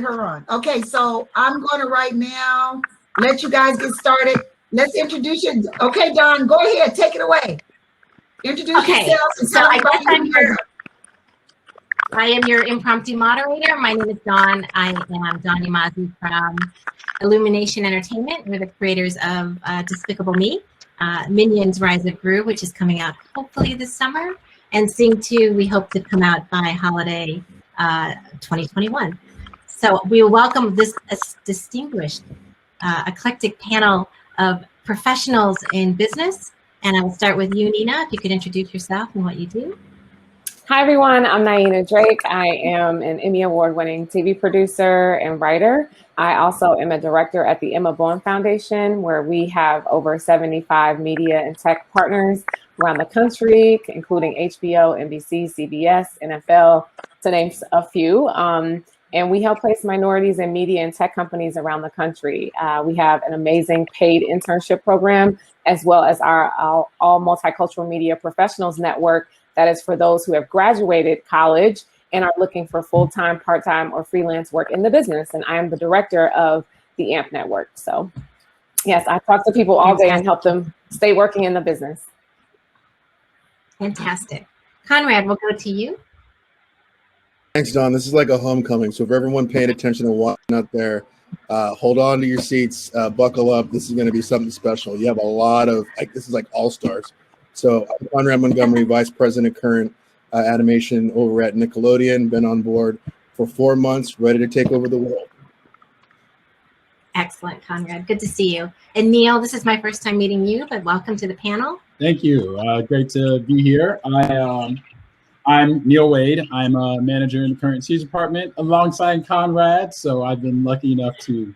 her on. Okay, so I'm going to right now let you guys get started. Let's introduce you. Okay, Dawn, go ahead. Take it away. Introduce yourself. And so I guess I am your impromptu moderator. My name is Dawn. I am Dawn Yamazi from Illumination Entertainment. We're the creators of Despicable Me, Minions Rise of Gru, which is coming out hopefully this summer, and Sing 2, we hope to come out by holiday 2021. So we welcome this distinguished, eclectic panel of professionals in business. And I will start with you, Nyena, if you could introduce yourself and what you do. Hi, everyone. I'm Nyena Drake. I am an Emmy Award-winning TV producer and writer. I also am a director at the Emma Bowen Foundation, where we have over 75 media and tech partners around the country, including HBO, NBC, CBS, NFL, to name a few. And we help place minorities in media and tech companies around the country. We have an amazing paid internship program, as well as our All Multicultural Media Professionals Network that is for those who have graduated college and are looking for full-time, part-time, or freelance work in the business. And I am the director of the AMP Network. So yes, I talk to people all day and help them stay working in the business. Fantastic. Conrad, we'll go to you. Thanks, Dawn. This is like a homecoming. So for everyone paying attention and watching out there, hold on to your seats, buckle up. This is going to be something special. You have a lot of, this is like all-stars. So I'm Conrad Montgomery, Vice President, current animation over at Nickelodeon. Been on board for 4 months, ready to take over the world. Excellent, Conrad. Good to see you. And Neil, this is my first time meeting you, but welcome to the panel. Thank you. Great to be here. I'm Neil Wade. I'm a manager in the current series department alongside Conrad. So I've been lucky enough to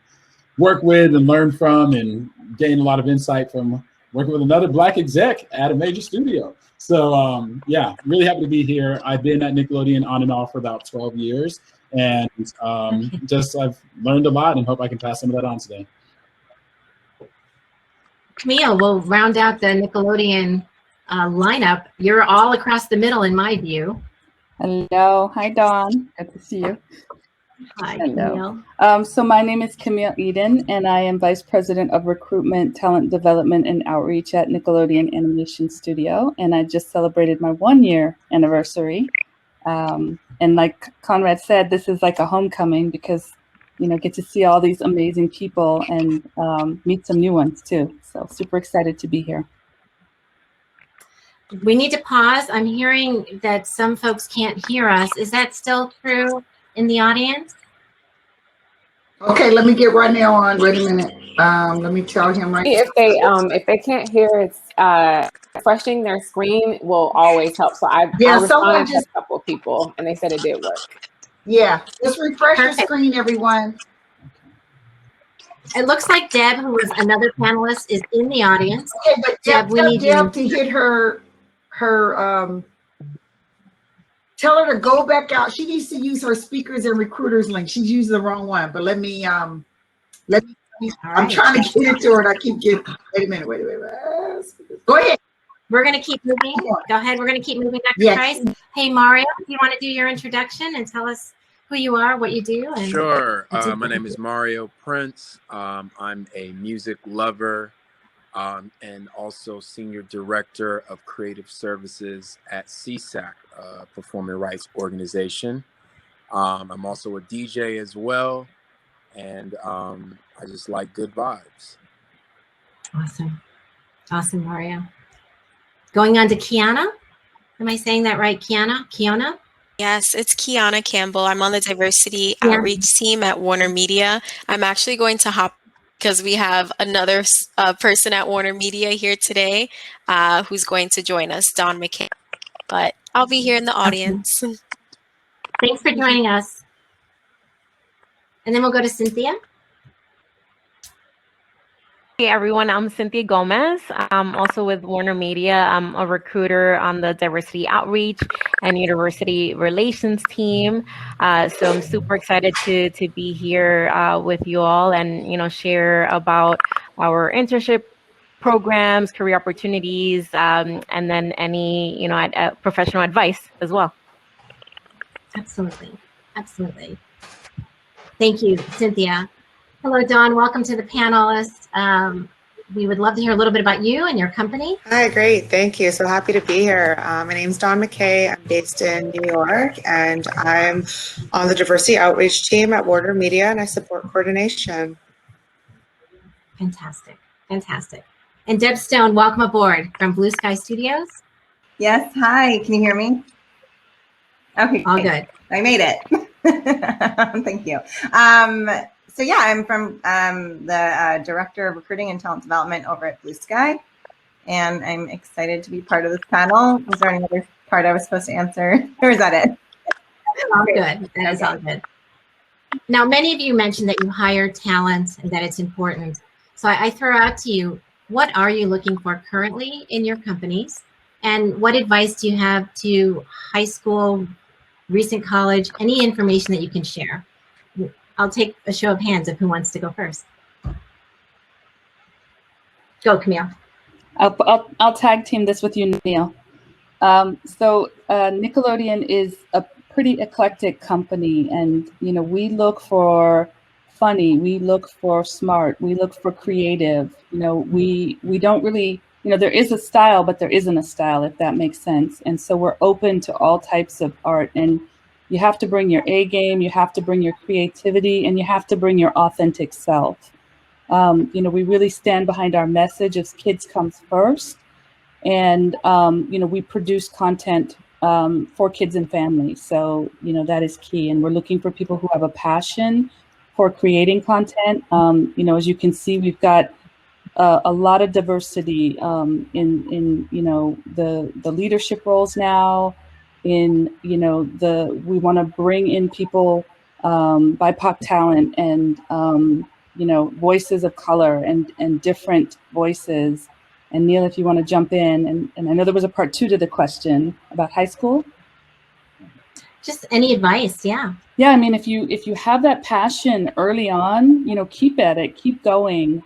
work with and learn from and gain a lot of insight from working with another Black exec at a major studio. So yeah, really happy to be here. I've been at Nickelodeon on and off for about 12 years. And I've learned a lot and hope I can pass some of that on today. Camille, we'll round out the Nickelodeon lineup. You're all across the middle in my view. Hello. Hi, Dawn. Good to see you. Hi, Hello. Camille. So my name is Camille Eden, and I am Vice President of Recruitment, Talent Development, and Outreach at Nickelodeon Animation Studio. And I just celebrated my 1-year anniversary. And like Conrad said, this is like a homecoming because, you know, get to see all these amazing people and meet some new ones too. So super excited to be here. We need to pause. I'm hearing that some folks can't hear us. Is that still true in the audience? Okay, let me get right now on. Wait a minute. Let me tell him right now. If they can't hear, it's refreshing their screen will always help. So I responded to a couple of people and they said it did work. Yeah, just refresh your screen, everyone. It looks like Deb, who was another panelist, is in the audience. Okay, but Deb, we need Deb to hit her tell her to go back out. She needs to use her speakers and recruiters link. She's using the wrong one, but let me I'm trying to get it to her and I keep getting, wait a minute. Go ahead. We're going to keep moving. Go ahead. We're going to keep moving, Dr. Price. Hey, Mario, do you want to do your introduction and tell us who you are, what you do? And sure. My name is Mario Prince. I'm a music lover and also Senior Director of Creative Services at CSAC, Performing Rights Organization. I'm also a DJ as well, and I just like good vibes. Awesome. Awesome, Mario. Going on to Kiana. Am I saying that right, Kiana? Kiana? Yes, it's Kiana Campbell. I'm on the diversity outreach team at Warner Media. I'm actually going to hop because we have another person at Warner Media here today who's going to join us, Dawn McKay. But I'll be here in the audience. Thanks for joining us. And then we'll go to Cynthia. Hey everyone, I'm Cynthia Gomez. I'm also with Warner Media. I'm a recruiter on the diversity outreach and university relations team. So I'm super excited to be here with you all and share about our internship programs, career opportunities, and then any professional advice as well. Absolutely, absolutely. Thank you, Cynthia. Hello, Dawn. Welcome to the panelists. We would love to hear a little bit about you and your company. Hi, great. Thank you. So happy to be here. My name's Dawn McKay. I'm based in New York, and I'm on the diversity outreach team at Warner Media, and I support coordination. Fantastic. Fantastic. And Deb Stone, welcome aboard from Blue Sky Studios. Yes. Hi. Can you hear me? Okay. All good. I made it. Thank you. So yeah, I'm from the Director of Recruiting and Talent Development over at Blue Sky, and I'm excited to be part of this panel. Was there any other part I was supposed to answer, or is that it? All good. That is all good. Now, many of you mentioned that you hire talent and that it's important. So I throw out to you, what are you looking for currently in your companies? And what advice do you have to high school, recent college, any information that you can share? I'll take a show of hands of who wants to go first. Go, Camille. I'll tag team this with you, Neil. Nickelodeon is a pretty eclectic company, and we look for funny, we look for smart, we look for creative. We don't really, there is a style, but there isn't a style, if that makes sense. And so we're open to all types of art, and you have to bring your A game, you have to bring your creativity, and you have to bring your authentic self. We really stand behind our message of kids comes first. And, we produce content for kids and families. So, that is key. And we're looking for people who have a passion for creating content. As you can see, we've got a lot of diversity in the leadership roles now. We want to bring in people, BIPOC talent and, voices of color and different voices. And Neil, if you want to jump in, and I know there was a part 2 to the question about high school. Just any advice, yeah. Yeah, I mean, if you have that passion early on, keep at it, keep going,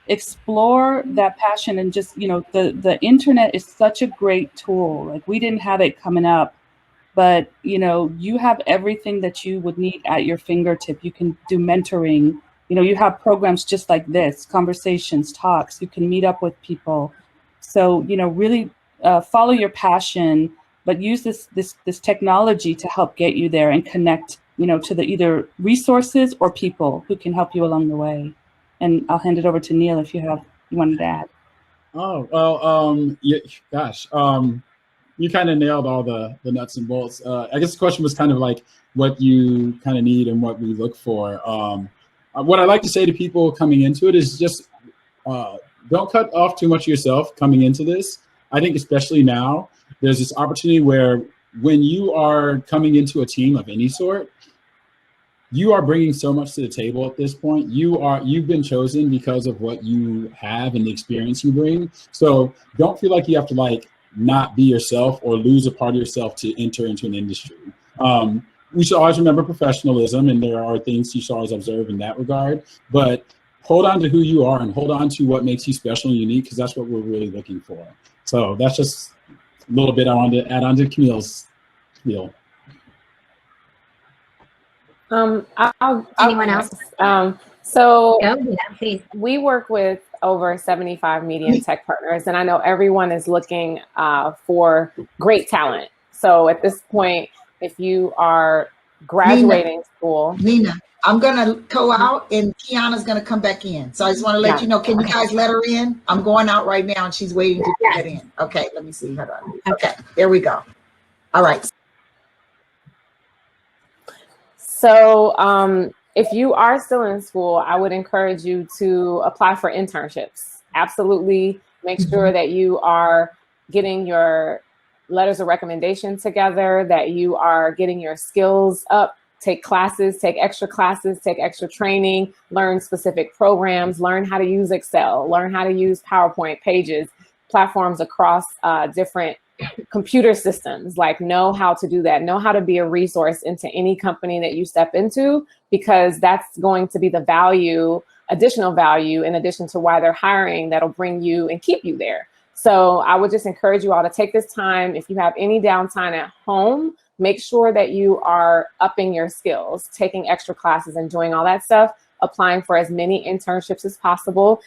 explore that passion, and just, the internet is such a great tool. Like, we didn't have it coming up, but, you have everything that you would need at your fingertip. You can do mentoring. You have programs just like this, conversations, talks. You can meet up with people. So, really follow your passion, but use this technology to help get you there and connect, to the either resources or people who can help you along the way. And I'll hand it over to Neil if you wanted to add. Oh, well, gosh, you kind of nailed all the nuts and bolts. I guess the question was kind of like what you kind of need and what we look for. What I like to say to people coming into it is just don't cut off too much of yourself coming into this. I think especially now, there's this opportunity where when you are coming into a team of any sort, you are bringing so much to the table at this point. You've been chosen because of what you have and the experience you bring. So don't feel like you have to not be yourself or lose a part of yourself to enter into an industry. We should always remember professionalism, and there are things you should always observe in that regard, but hold on to who you are and hold on to what makes you special and unique, because that's what we're really looking for. So that's just a little bit I wanted to add on to Camille's spiel. Anyone else? We work with over 75 media and tech partners, and I know everyone is looking for great talent. So at this point, if you are graduating school. Nina, I'm going to go out and Kiana's going to come back in. So I just want to let you know, can you guys let her in? I'm going out right now and she's waiting to get in. Okay, let me see. Hold on. Okay, there we go. All right. So if you are still in school, I would encourage you to apply for internships. Absolutely. Make sure that you are getting your letters of recommendation together, that you are getting your skills up, take classes, take extra training, learn specific programs, learn how to use Excel, learn how to use PowerPoint pages, platforms across different computer systems. Know how to do that, know how to be a resource into any company that you step into, because that's going to be the value, additional value, in addition to why they're hiring, that'll bring you and keep you there. So I would just encourage you all to take this time. If you have any downtime at home, make sure that you are upping your skills, taking extra classes and doing all that stuff, applying for as many internships as possible.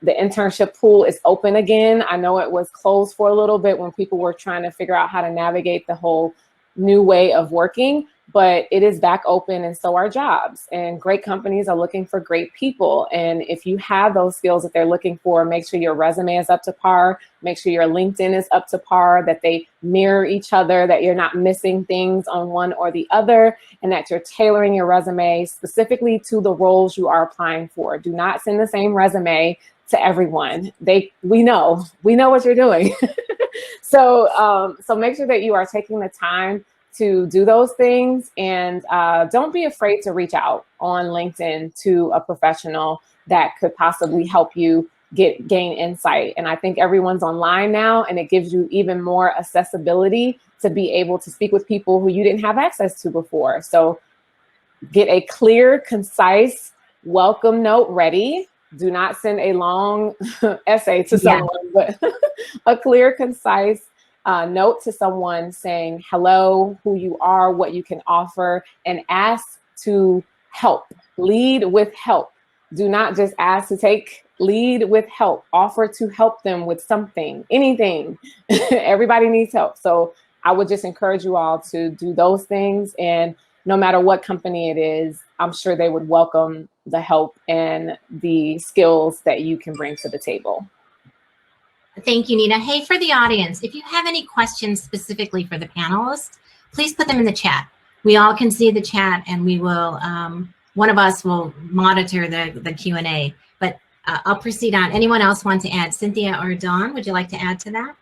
The internship pool is open again. I know it was closed for a little bit when people were trying to figure out how to navigate the whole new way of working, but it is back open, and so are jobs. And great companies are looking for great people. And if you have those skills that they're looking for, make sure your resume is up to par, make sure your LinkedIn is up to par, that they mirror each other, that you're not missing things on one or the other, and that you're tailoring your resume specifically to the roles you are applying for. Do not send the same resume to everyone. We know what you're doing. So make sure that you are taking the time to do those things, and don't be afraid to reach out on LinkedIn to a professional that could possibly help you gain insight. And I think everyone's online now, and it gives you even more accessibility to be able to speak with people who you didn't have access to before. So get a clear, concise welcome note ready. Do not send a long essay to someone, but a clear, concise note to someone saying hello, who you are, what you can offer, and ask to help. Lead with help. Do not just ask to take, lead with help. Offer to help them with something, anything. Everybody needs help. So I would just encourage you all to do those things. And no matter what company it is, I'm sure they would welcome the help and the skills that you can bring to the table. Thank you, Nyena. Hey, for the audience, if you have any questions specifically for the panelists, please put them in the chat. We all can see the chat, and we will, one of us will monitor the Q&A, but I'll proceed on. Anyone else want to add? Cynthia or Dawn, would you like to add to that?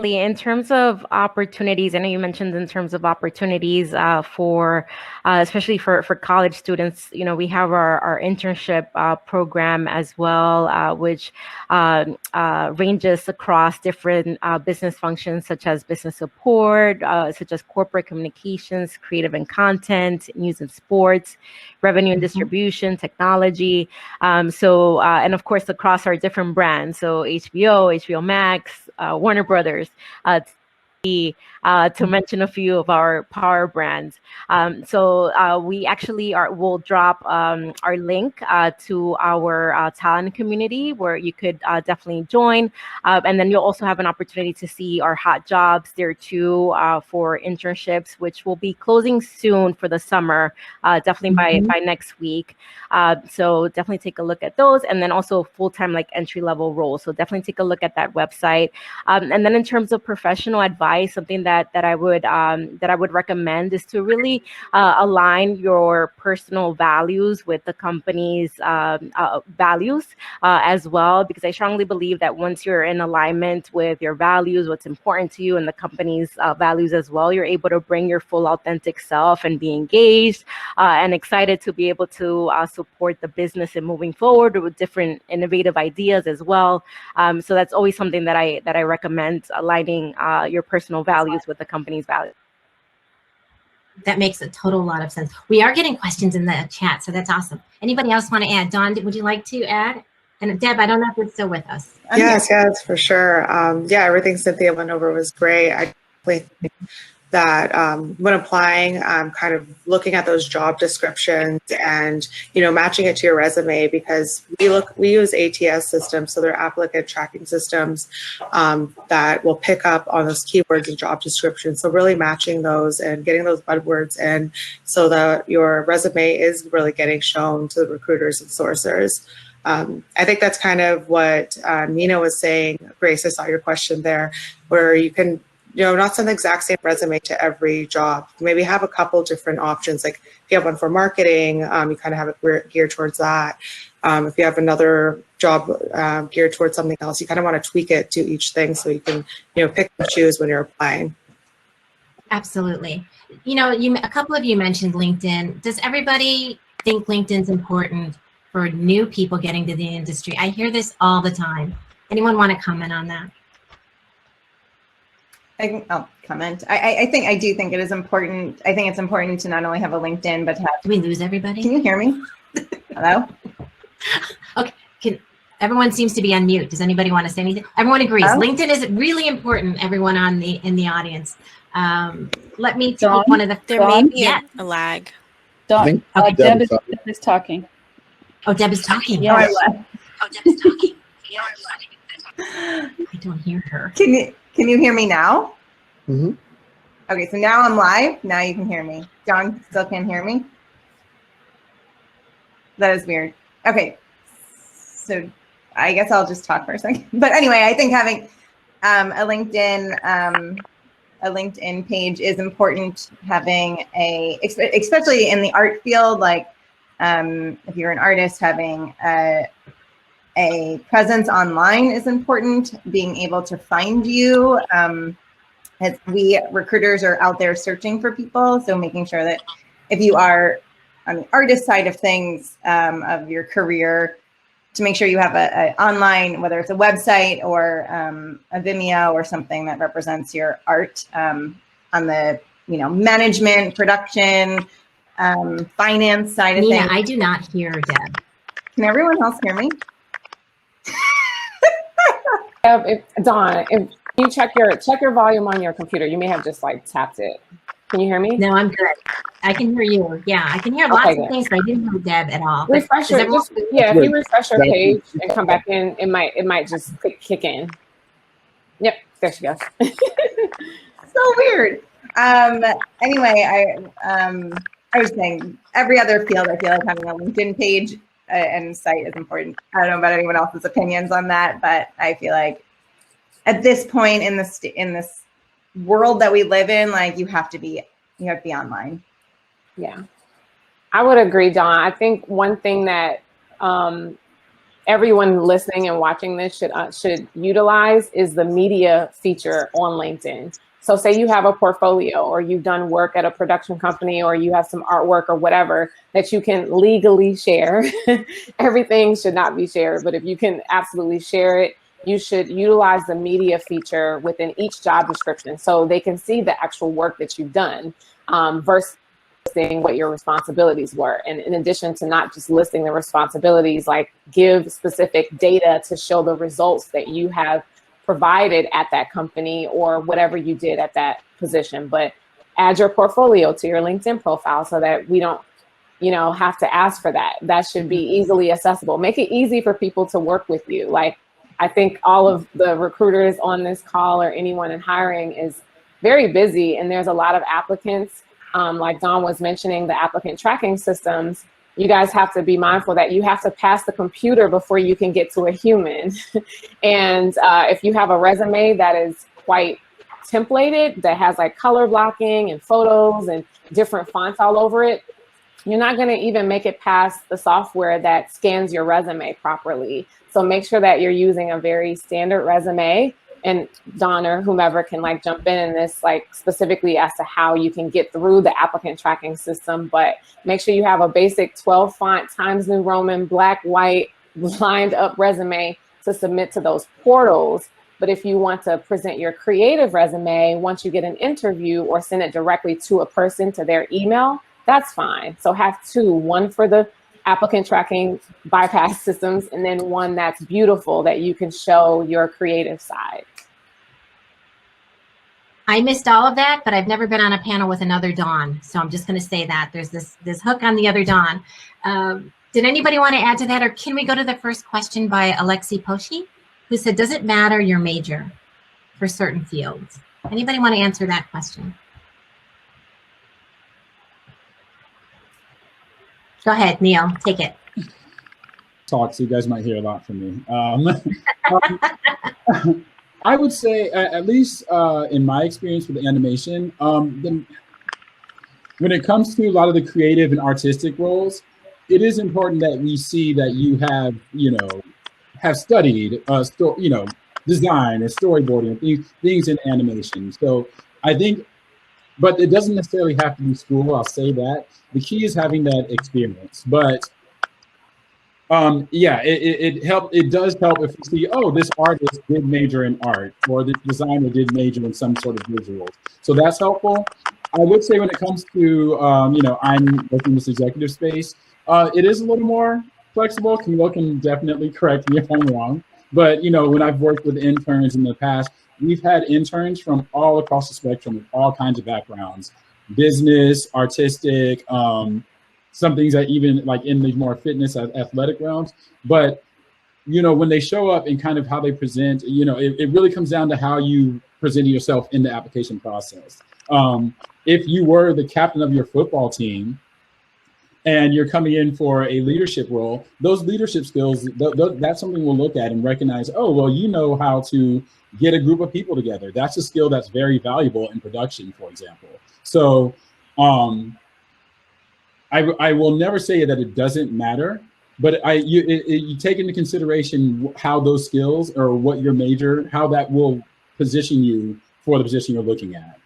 In terms of opportunities, I know you mentioned in terms of opportunities for, especially for college students, you know, we have our internship program as well, which ranges across different business functions, such as business support, such as corporate communications, creative and content, news and sports, revenue and distribution, technology. And of course, across our different brands. So HBO Max, Warner Brothers, to mention a few of our power brands. We actually will drop our link to our talent community, where you could definitely join. And then you'll also have an opportunity to see our hot jobs there too, for internships, which will be closing soon for the summer, definitely by next week. So definitely take a look at those, and then also full-time like entry-level roles. So definitely take a look at that website. And then in terms of professional advice, something that I would recommend is to really align your personal values with the company's values as well, because I strongly believe that once you're in alignment with your values, what's important to you, and the company's values as well, you're able to bring your full authentic self and be engaged and excited to be able to support the business and moving forward with different innovative ideas as well. So that's always something that I recommend, aligning your personal values with the company's values. That makes a total lot of sense. We are getting questions in the chat, so that's awesome. Anybody else want to add? Dawn, would you like to add? And Deb, I don't know if you're still with us. Yes, for sure. Everything Cynthia went over was great. I definitely think that when applying, kind of looking at those job descriptions and, you know, matching it to your resume, because we use ATS systems, so they're applicant tracking systems that will pick up on those keywords and job descriptions. So really matching those and getting those buzzwords in so that your resume is really getting shown to the recruiters and sourcers. I think that's kind of what Nyena was saying. Grace, I saw your question there, where you can, you know, not send the exact same resume to every job. Maybe have a couple different options. Like if you have one for marketing, you kind of have it geared towards that. If you have another job geared towards something else, you kind of want to tweak it to each thing so you can, you know, pick and choose when you're applying. Absolutely. You know, a couple of you mentioned LinkedIn. Does everybody think LinkedIn's important for new people getting to the industry? I hear this all the time. Anyone want to comment on that? I'll comment. I do think it is important. I think it's important to not only have a LinkedIn, but to have. Did we lose everybody? Can you hear me? Hello? Okay. Everyone seems to be on mute. Does anybody want to say anything? Everyone agrees. Oh. LinkedIn is really important, everyone in the audience. Let me take Dawn? one of the. There may be Yeah. a lag. Deb Deb is is talking. Oh, Deb is talking. Yes. Oh, Deb is talking. I don't hear her. Can you hear me now? Mm-hmm. Okay, so now I'm live. Now you can hear me. John still can't hear me? That is weird. Okay, so I guess I'll just talk for a second. But anyway, I think having a LinkedIn page is important. Having especially in the art field, like if you're an artist, having a presence online is important. Being able to find you. As we recruiters are out there searching for people, so making sure that if you are on the artist side of things of your career, to make sure you have a online, whether it's a website or a Vimeo or something that represents your art on the management, production, finance side of Nina, things. I do not hear Deb. Can everyone else hear me? Dawn, if you check your volume on your computer, you may have just like tapped it. Can you hear me? No, I'm good. I can hear you. Yeah, I can hear lots of things, but I didn't hear Deb at all. Refresh your, if you refresh your page and come back in, it might just kick in. Yep, there she goes. So weird. Anyway, I was saying every other field, I feel like having a LinkedIn page and site is important. I don't know about anyone else's opinions on that, but I feel like at this point in this world that we live in, like you have to be online. Yeah, I would agree, Dawn. I think one thing that everyone listening and watching this should utilize is the media feature on LinkedIn. So say you have a portfolio or you've done work at a production company or you have some artwork or whatever that you can legally share. Everything should not be shared, but if you can absolutely share it, you should utilize the media feature within each job description so they can see the actual work that you've done versus listing what your responsibilities were. And in addition to not just listing the responsibilities, like give specific data to show the results that you have provided at that company or whatever you did at that position. But add your portfolio to your LinkedIn profile so that we don't have to ask for that. That should be easily accessible. Make it easy for people to work with you. Like, I think all of the recruiters on this call or anyone in hiring is very busy and there's a lot of applicants. Like Dawn was mentioning, the applicant tracking systems, you guys have to be mindful that you have to pass the computer before you can get to a human. And if you have a resume that is quite templated, that has like color blocking and photos and different fonts all over it, you're not going to even make it past the software that scans your resume properly. So make sure that you're using a very standard resume, and Dawn or whomever can like jump in this like specifically as to how you can get through the applicant tracking system. But make sure you have a basic 12 font Times New Roman, black, white, lined up resume to submit to those portals. But if you want to present your creative resume, once you get an interview or send it directly to a person to their email, that's fine. So have two, one for the applicant tracking bypass systems, and then one that's beautiful that you can show your creative side. I missed all of that, but I've never been on a panel with another Dawn. So I'm just going to say that there's this hook on the other Dawn. Did anybody want to add to that? Or can we go to the first question by Alexi Poshi, who said, does it matter your major for certain fields? Anybody want to answer that question? Go ahead, Neil, take it. Talk, so you guys might hear a lot from me. I would say, at least in my experience with animation, when it comes to a lot of the creative and artistic roles, it is important that we see that you have studied, design and storyboarding and things in animation. So I think, but it doesn't necessarily have to be school. I'll say that the key is having that experience. But yeah, it does help if you see, oh, this artist did major in art, or this designer did major in some sort of visuals. So that's helpful. I would say when it comes to, I'm working in this executive space, it is a little more flexible. Camille can definitely correct me if I'm wrong. But, when I've worked with interns in the past, we've had interns from all across the spectrum with all kinds of backgrounds, business, artistic, some things that even like in the more fitness athletic realms. But, you know, when they show up and kind of how they present, you know, it really comes down to how you present yourself in the application process. If you were the captain of your football team and you're coming in for a leadership role, those leadership skills, that's something we'll look at and recognize, oh, well, you know how to get a group of people together. That's a skill that's very valuable in production, for example. So I will never say that it doesn't matter, but you take into consideration how those skills or what your major, how that will position you for the position you're looking at.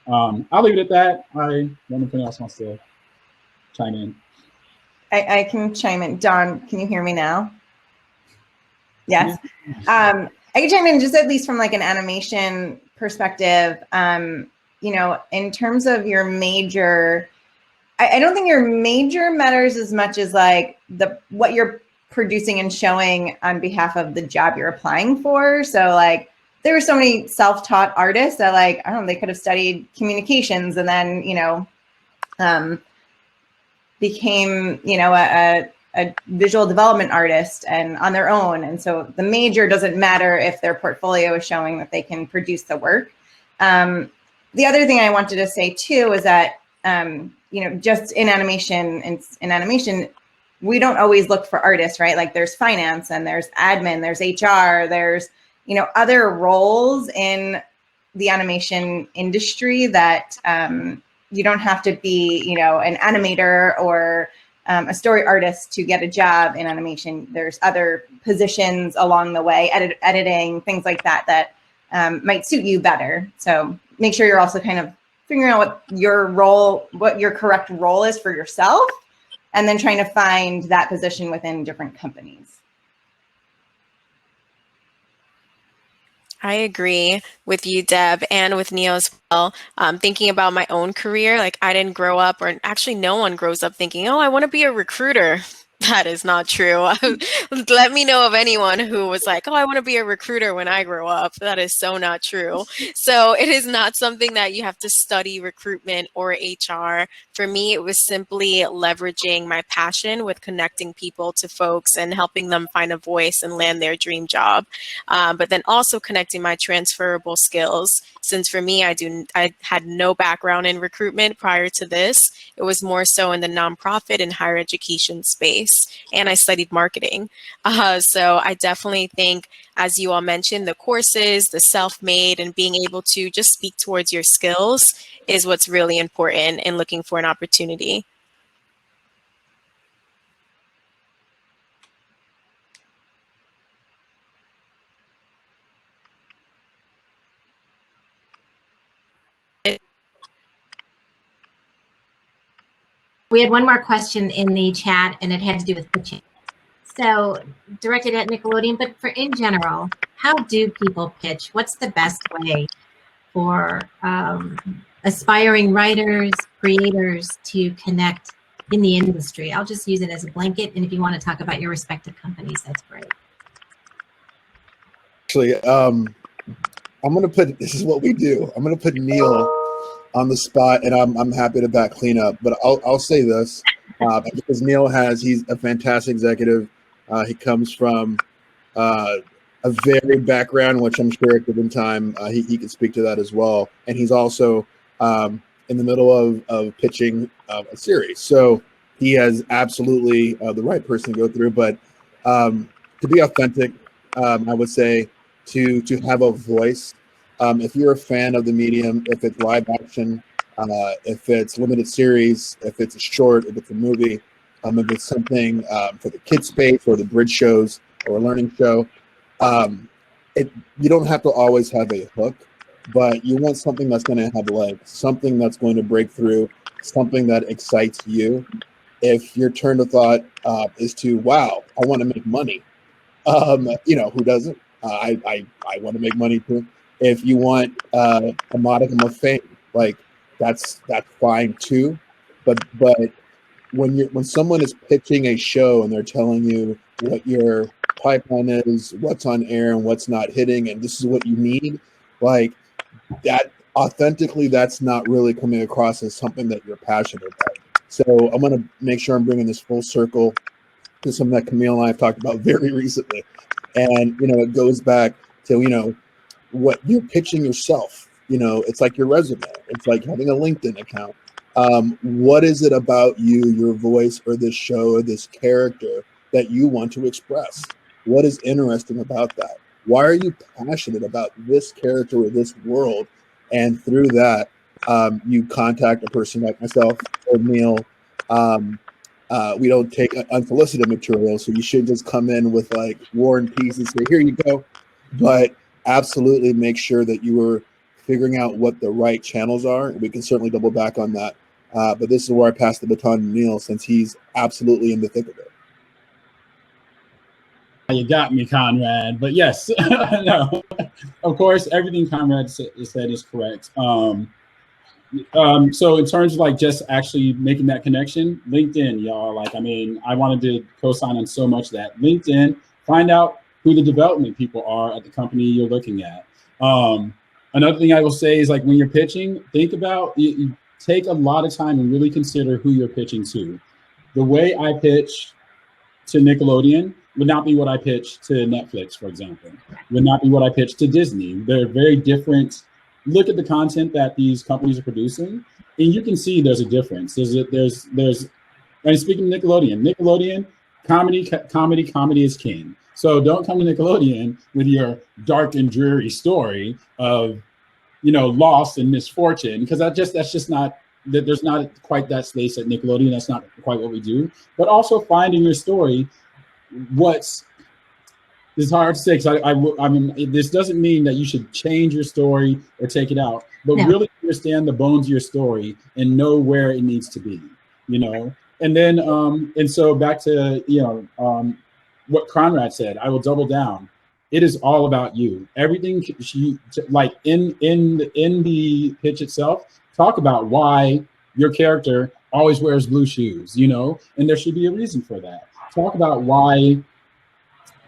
I'll leave it at that. I don't know if anyone else wants to chime in. I can chime in. Dawn, can you hear me now? Yes. I can chime in just at least from like an animation perspective. You know, in terms of your major, I don't think your major matters as much as like what you're producing and showing on behalf of the job you're applying for. So like there were so many self-taught artists that like, I don't know, they could have studied communications and then, you know, became, you know, a visual development artist and on their own. And so the major doesn't matter if their portfolio is showing that they can produce the work. The other thing I wanted to say too is that, you know, just in animation, we don't always look for artists, right? Like there's finance and there's admin, there's HR, there's, you know, other roles in the animation industry that you don't have to be, you know, an animator or a story artist to get a job in animation. There's other positions along the way, editing, things like that, that might suit you better. So make sure you're also kind of figuring out what your role, what your correct role is for yourself, and then trying to find that position within different companies. I agree with you, Deb, and with Neo as well. Thinking about my own career, like I didn't grow up, or actually no one grows up thinking, oh, I want to be a recruiter. That is not true. Let me know of anyone who was like, oh, I want to be a recruiter when I grow up. That is so not true. So it is not something that you have to study recruitment or HR. For me, it was simply leveraging my passion with connecting people to folks and helping them find a voice and land their dream job. But then also connecting my transferable skills. Since for me, I had no background in recruitment prior to this. It was more so in the nonprofit and higher education space. And I studied marketing. So I definitely think, as you all mentioned, the courses, the self-made, and being able to just speak towards your skills is what's really important in looking for an opportunity. We had one more question in the chat, and it had to do with pitching. So directed at Nickelodeon, but for in general, how do people pitch? What's the best way for aspiring writers, creators to connect in the industry? I'll just use it as a blanket, and if you want to talk about your respective companies, that's great. Actually, I'm going to put, this is what we do. I'm going to put Neil on the spot, and I'm happy to back clean up. But I'll say this, because Neil he's a fantastic executive. He comes from a varied background, which I'm sure at given time he can speak to that as well. And he's also in the middle of pitching a series, so he has absolutely the right person to go through. But to be authentic, I would say to have a voice. If you're a fan of the medium, if it's live action, if it's limited series, if it's a short, if it's a movie, if it's something for the kids space or the bridge shows or a learning show, you don't have to always have a hook, but you want something that's going to have legs, something that's going to break through, something that excites you. If your turn of thought is to, wow, I want to make money, you know, who doesn't? I want to make money too. If you want a modicum of fame, like that's fine too. But when someone is pitching a show and they're telling you what your pipeline is, what's on air and what's not hitting, and this is what you need, like that authentically, that's not really coming across as something that you're passionate about. So I'm going to make sure I'm bringing this full circle to something that Camille and I have talked about very recently. And, you know, it goes back to, you know, what you're pitching yourself. You know, it's like your resume. It's like having a LinkedIn account. What is it about you, your voice, or this show, or this character that you want to express? What is interesting about that? Why are you passionate about this character or this world? And through that, you contact a person like myself or Neil. We don't take unsolicited material, so you should just come in with like War and Peace and say, here you go. But absolutely make sure that you are figuring out what the right channels are. We can certainly double back on that. But this is where I pass the baton to Neil, since he's absolutely in the thick of it. You got me, Conrad. But yes, no, of course, everything Conrad said is correct. So in terms of like just actually making that connection, LinkedIn, y'all, like, I mean, I wanted to co-sign on so much that LinkedIn, find out who the development people are at the company you're looking at. Another thing I will say is, like, when you're pitching, think about, you take a lot of time and really consider who you're pitching to. The way I pitch to Nickelodeon would not be what I pitch to Netflix, for example, would not be what I pitch to Disney. They're very different. Look at the content that these companies are producing, and you can see there's a difference. And speaking of Nickelodeon, comedy is king. So don't come to Nickelodeon with your dark and dreary story of, you know, loss and misfortune, because that's just not, there's not quite that space at Nickelodeon. That's not quite what we do. But also finding your story. This is hard to say, because I mean, this doesn't mean that you should change your story or take it out, but really understand the bones of your story and know where it needs to be, you know? And then, and so back to, you know, what Conrad said, I will double down. It is all about you. Everything, like in the pitch itself, talk about why your character always wears blue shoes, you know, and there should be a reason for that. Talk about why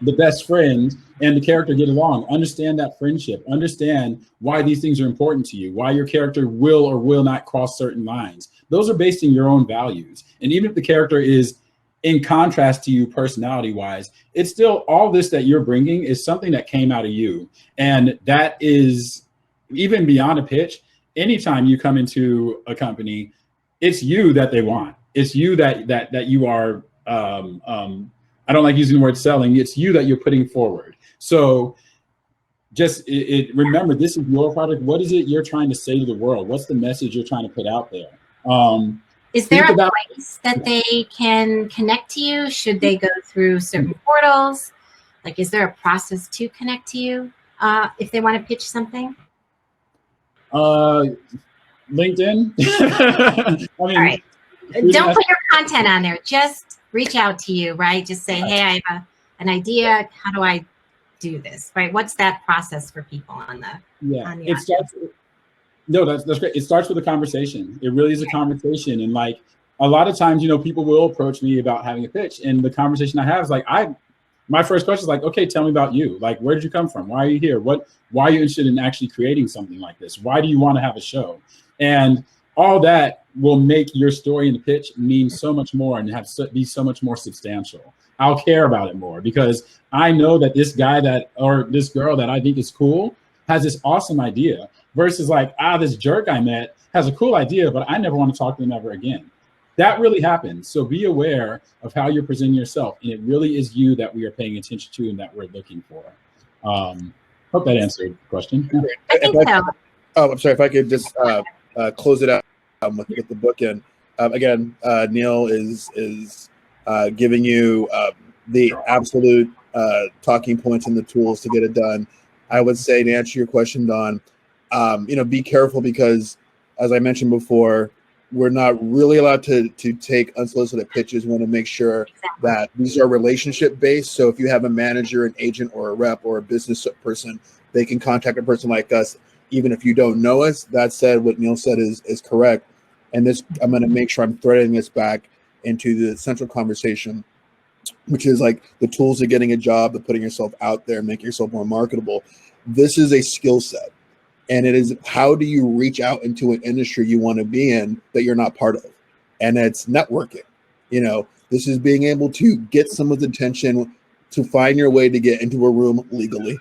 the best friend and the character get along. Understand that friendship. Understand why these things are important to you, why your character will or will not cross certain lines. Those are based in your own values. And even if the character is in contrast to you personality-wise, it's still, all this that you're bringing is something that came out of you. And that is, even beyond a pitch, anytime you come into a company, it's you that they want. It's you that you are, I don't like using the word selling, it's you that you're putting forward. So just remember, this is your product. What is it you're trying to say to the world? What's the message you're trying to put out there? Is there a place that they can connect to you? Should they go through certain portals? Like, is there a process to connect to you if they want to pitch something? LinkedIn. I mean, all right. Don't put your content on there. Just reach out to you, right? Just say, hey, I have an idea. How do I do this, right? What's that process for people on the on the No, that's great. It starts with a conversation. It really is a conversation. And like, a lot of times, you know, people will approach me about having a pitch, and the conversation I have is like, my first question is like, okay, tell me about you. Like, where did you come from? Why are you here? Why are you interested in actually creating something like this? Why do you want to have a show? And all that will make your story in the pitch mean so much more and be so much more substantial. I'll care about it more because I know that this guy or this girl that I think is cool has this awesome idea, versus like, this jerk I met has a cool idea, but I never want to talk to them ever again. That really happens. So be aware of how you're presenting yourself. And it really is you that we are paying attention to and that we're looking for. Hope that answered the question. Yeah. I think so. Oh, I'm sorry. If I could just close it out with the bookend. Again, Neil is giving you the absolute talking points and the tools to get it done. I would say, to answer your question, Dawn, you know, be careful, because as I mentioned before, we're not really allowed to take unsolicited pitches. We want to make sure that these are relationship based. So if you have a manager, an agent, or a rep, or a business person, they can contact a person like us, even if you don't know us. That said, what Neil said is correct. And this, I'm going to make sure I'm threading this back into the central conversation, which is like the tools of getting a job, the putting yourself out there, making yourself more marketable. This is a skill set. And it is, how do you reach out into an industry you want to be in that you're not part of? And it's networking. You know, this is being able to get someone's attention, to find your way to get into a room legally,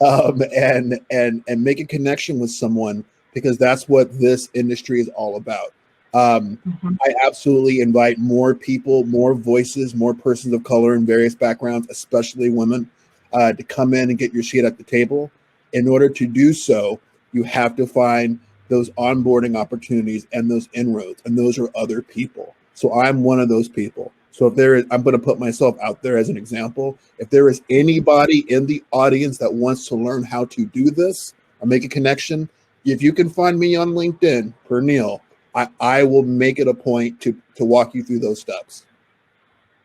and make a connection with someone, because that's what this industry is all about. I absolutely invite more people, more voices, more persons of color in various backgrounds, especially women, to come in and get your seat at the table. In order to do so, you have to find those onboarding opportunities and those inroads, and those are other people. So I'm one of those people. So if there is, I'm going to put myself out there as an example. If there is anybody in the audience that wants to learn how to do this or make a connection, if you can find me on LinkedIn, per Neil, I will make it a point to walk you through those steps.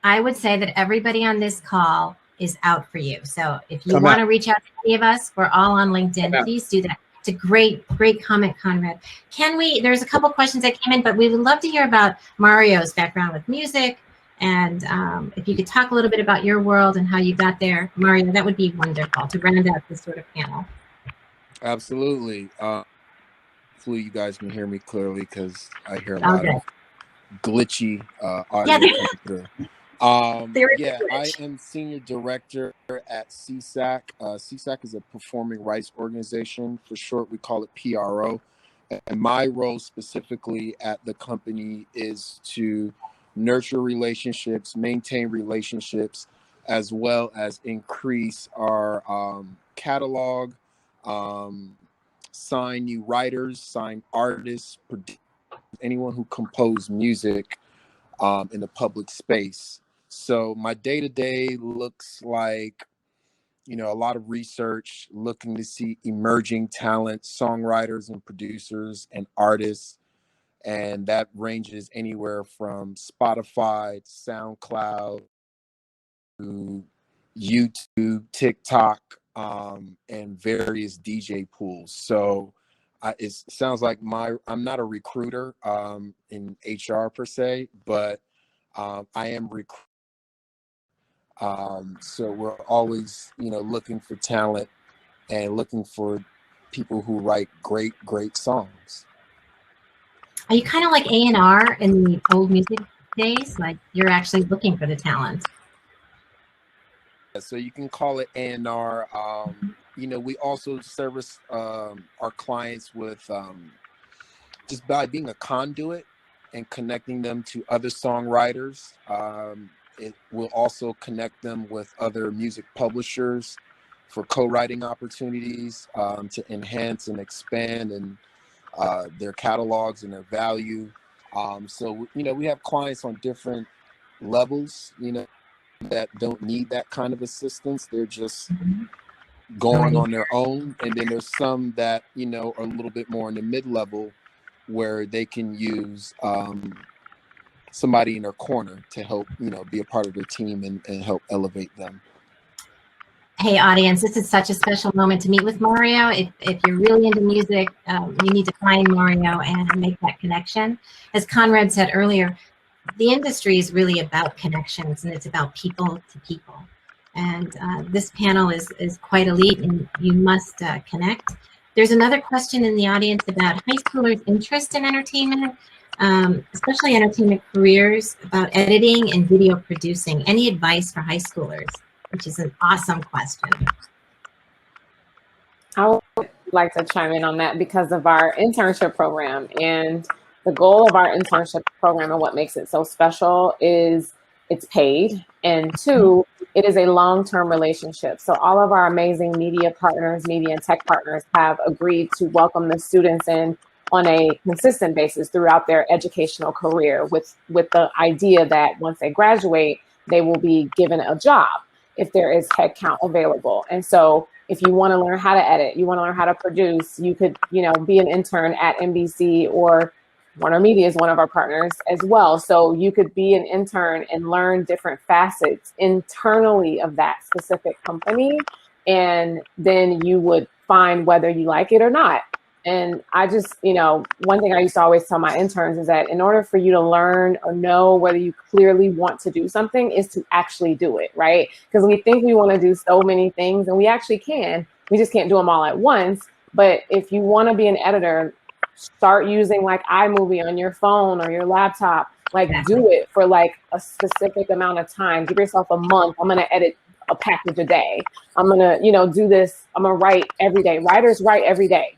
I would say that everybody on this call is out for you. So if you want to reach out to any of us, we're all on LinkedIn. Please do that. It's a great comment, Conrad. There's a couple questions that came in, but we would love to hear about Mario's background with music. And if you could talk a little bit about your world and how you got there, Mario, that would be wonderful to round out this sort of panel. Absolutely. Hopefully you guys can hear me clearly, because I hear a lot of glitchy audio coming through. Yeah, I am senior director at CSAC. CSAC is a performing rights organization. For short, we call it PRO. And my role specifically at the company is to nurture relationships, maintain relationships, as well as increase our catalog, sign new writers, sign artists, anyone who compose music in the public space. So my day-to-day looks like, a lot of research, looking to see emerging talent, songwriters and producers and artists. And that ranges anywhere from Spotify, SoundCloud, to YouTube, TikTok, and various DJ pools. So it sounds like I'm not a recruiter in HR per se, but I am so we're always, looking for talent and looking for people who write great songs. Are you kind of like A&R in the old music days? Like you're actually looking for the talent? So you can call it A&R. We also service our clients with just by being a conduit and connecting them to other songwriters. It will also connect them with other music publishers for co-writing opportunities to enhance and expand and their catalogs and their value. So, we have clients on different levels, that don't need that kind of assistance. They're just going on their own. And then there's some that, are a little bit more in the mid-level where they can use somebody in their corner to help, be a part of their team and help elevate them. Hey, audience, this is such a special moment to meet with Mario. If you're really into music, you need to find Mario and make that connection. As Conrad said earlier, the industry is really about connections, and it's about people to people. And this panel is quite elite, and you must connect. There's another question in the audience about high schoolers' interest in entertainment, especially entertainment careers, about editing and video producing. Any advice for high schoolers? Which is an awesome question. I would like to chime in on that because of our internship program. And the goal of our internship program and what makes it so special is it's paid. And two, it is a long-term relationship. So all of our amazing media partners, media and tech partners have agreed to welcome the students in on a consistent basis throughout their educational career with the idea that once they graduate, they will be given a job if there is headcount available. And so if you want to learn how to edit, you want to learn how to produce, you could, be an intern at NBC, or Warner Media is one of our partners as well. So you could be an intern and learn different facets internally of that specific company. And then you would find whether you like it or not. And I just, one thing I used to always tell my interns is that in order for you to learn or know whether you clearly want to do something is to actually do it, right? Because we think we want to do so many things, and we actually can. We just can't do them all at once. But if you want to be an editor, start using like iMovie on your phone or your laptop. Like do it for like a specific amount of time. Give yourself a month. I'm going to edit a package a day. I'm going to, do this. I'm going to write every day. Writers write every day.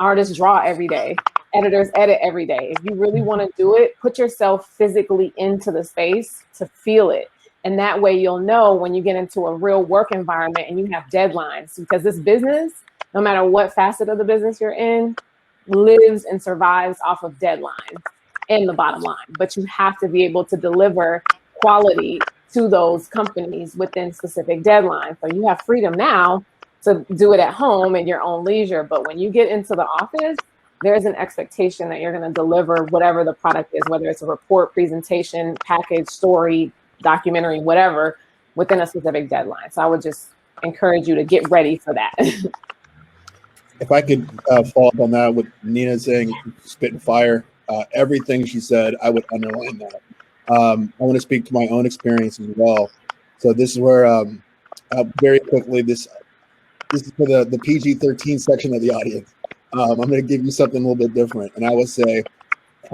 Artists draw every day. Editors edit every day. If you really want to do it, put yourself physically into the space to feel it. And that way you'll know when you get into a real work environment and you have deadlines, because this business, no matter what facet of the business you're in, lives and survives off of deadlines and the bottom line. But you have to be able to deliver quality to those companies within specific deadlines. So you have freedom now to do it at home in your own leisure. But when you get into the office, there's an expectation that you're going to deliver whatever the product is, whether it's a report, presentation, package, story, documentary, whatever, within a specific deadline. So I would just encourage you to get ready for that. If I could follow up on that with Nyena saying spit and fire, everything she said, I would underline that. I want to speak to my own experience as well. So this is where very quickly, this is for the PG-13 section of the audience. I'm going to give you something a little bit different. And I would say,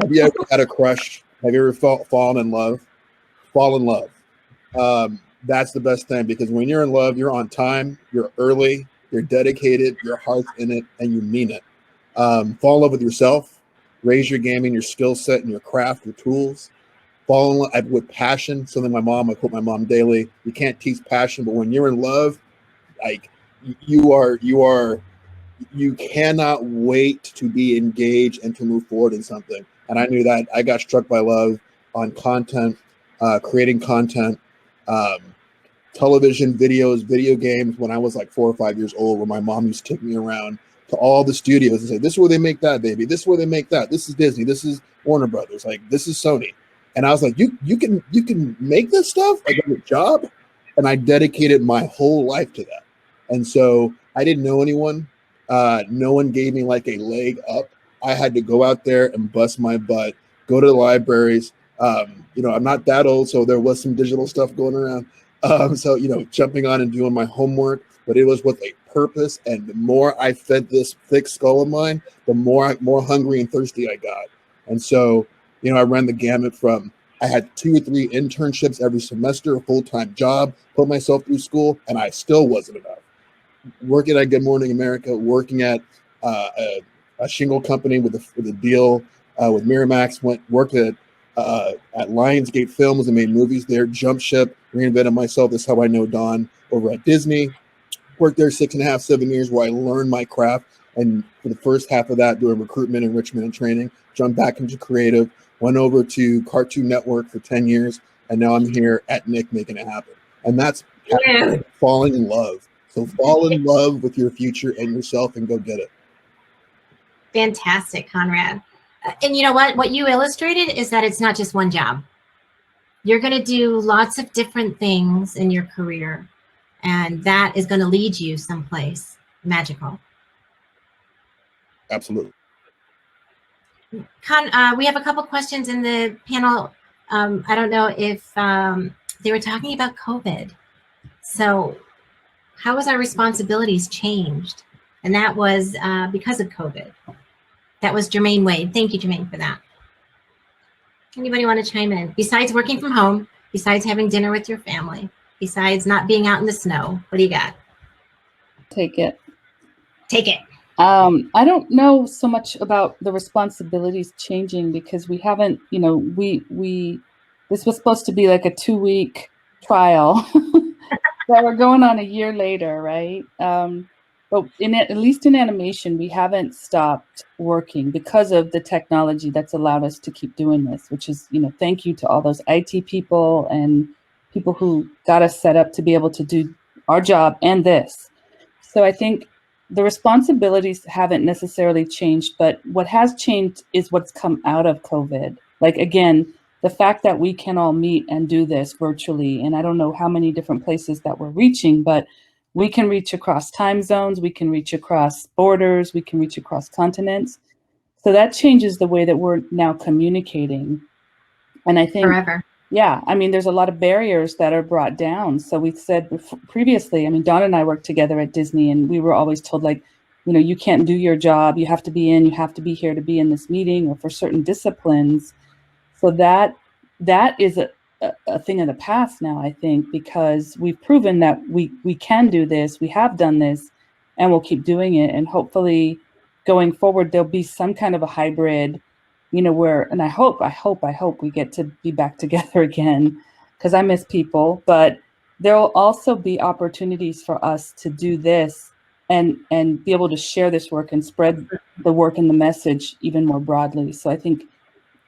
have you ever had a crush? Have you ever fallen in love? Fall in love. That's the best thing, because when you're in love, you're on time, you're early, you're dedicated, your heart's in it, and you mean it. Fall in love with yourself, raise your game and your skill set and your craft, your tools. Fall in love with passion. Something I quote my mom daily. You can't teach passion, but when you're in love, like you cannot wait to be engaged and to move forward in something. And I knew that. I got struck by love on content, creating content, television, videos, video games when I was like 4 or 5 years old, where my mom used to take me around to all the studios and say, this is where they make that, baby. This is where they make that. This is Disney. This is Warner Brothers. Like, this is Sony. And I was like, you can make this stuff? I got a job. And I dedicated my whole life to that. And so I didn't know anyone. No one gave me like a leg up. I had to go out there and bust my butt, go to the libraries. I'm not that old, so there was some digital stuff going around. So jumping on and doing my homework, but it was with a purpose. And the more I fed this thick skull of mine, the more hungry and thirsty I got. And so, I ran the gamut from, I had 2 or 3 internships every semester, a full-time job, put myself through school, and I still wasn't enough. Working at Good Morning America, working at a shingle company with a deal with Miramax, worked at Lionsgate Films and made movies there, Jump Ship, reinvented myself. That's how I know Don over at Disney. Worked there 6.5, 7 years where I learned my craft. And for the first half of that, doing recruitment, enrichment, and training, jumped back into creative, went over to Cartoon Network for 10 years. And now I'm here at Nick making it happen. And that's falling in love. So fall in love with your future and yourself and go get it. Fantastic, Conrad. And you know what? What you illustrated is that it's not just one job. You're going to do lots of different things in your career, and that is going to lead you someplace magical. Absolutely. We have a couple questions in the panel. I don't know if they were talking about COVID. So how has our responsibilities changed? And that was because of COVID. That was Jermaine Wade. Thank you, Jermaine, for that. Anybody want to chime in? Besides working from home, besides having dinner with your family, besides not being out in the snow, what do you got? Take it. I don't know so much about the responsibilities changing, because we haven't, this was supposed to be like a 2-week trial that we're going on a year later, right? But at least in animation, we haven't stopped working because of the technology that's allowed us to keep doing this, which is, thank you to all those IT people and people who got us set up to be able to do our job and this. So I think the responsibilities haven't necessarily changed, but what has changed is what's come out of COVID. Like, again, the fact that we can all meet and do this virtually, and I don't know how many different places that we're reaching, but we can reach across time zones, we can reach across borders, we can reach across continents. So that changes the way that we're now communicating. And I think, there's a lot of barriers that are brought down. So we've said previously, Dawn and I worked together at Disney, and we were always told, like, you know, you can't do your job. You have to be in, you have to be here to be in this meeting, or for certain disciplines. So that is a thing of the past now, I think, because we've proven that we can do this, we have done this, and we'll keep doing it. And hopefully going forward, there'll be some kind of a hybrid, you know, where, and I hope we get to be back together again, because I miss people, but there will also be opportunities for us to do this and be able to share this work and spread the work and the message even more broadly. So I think,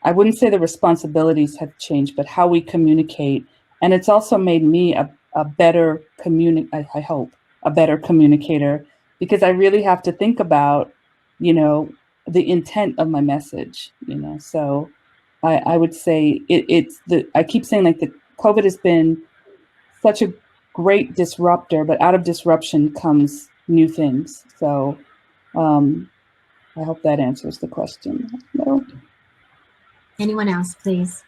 I wouldn't say the responsibilities have changed, but how we communicate. And it's also made me a better I hope, a better communicator, because I really have to think about, you know, the intent of my message, you know. So I would say I keep saying, like, the COVID has been such a great disruptor, but out of disruption comes new things. So I hope that answers the question. No. Anyone else, please?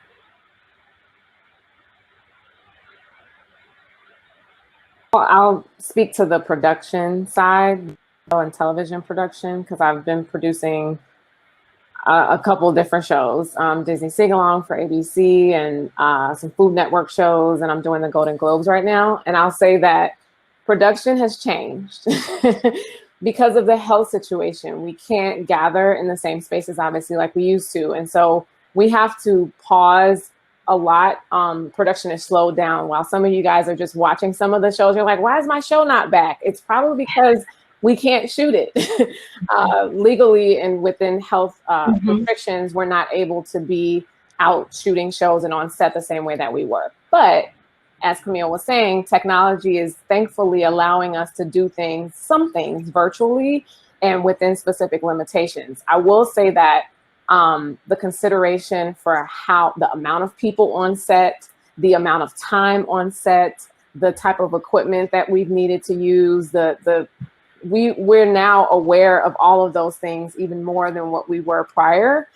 Well, I'll speak to the production side and television production, because I've been producing a couple of different shows, Disney Sing-Along for ABC and some Food Network shows, and I'm doing the Golden Globes right now. And I'll say that production has changed because of the health situation. We can't gather in the same spaces, obviously, like we used to. And so we have to pause a lot. Production is slowed down. While some of you guys are just watching some of the shows, you're like, why is my show not back? It's probably because we can't shoot it legally, and within health restrictions, we're not able to be out shooting shows and on set the same way that we were. But as Camille was saying, technology is thankfully allowing us to do some things virtually and within specific limitations. I will say that the consideration for the amount of people on set, the amount of time on set, the type of equipment that we've needed to use, we're now aware of all of those things even more than what we were prior,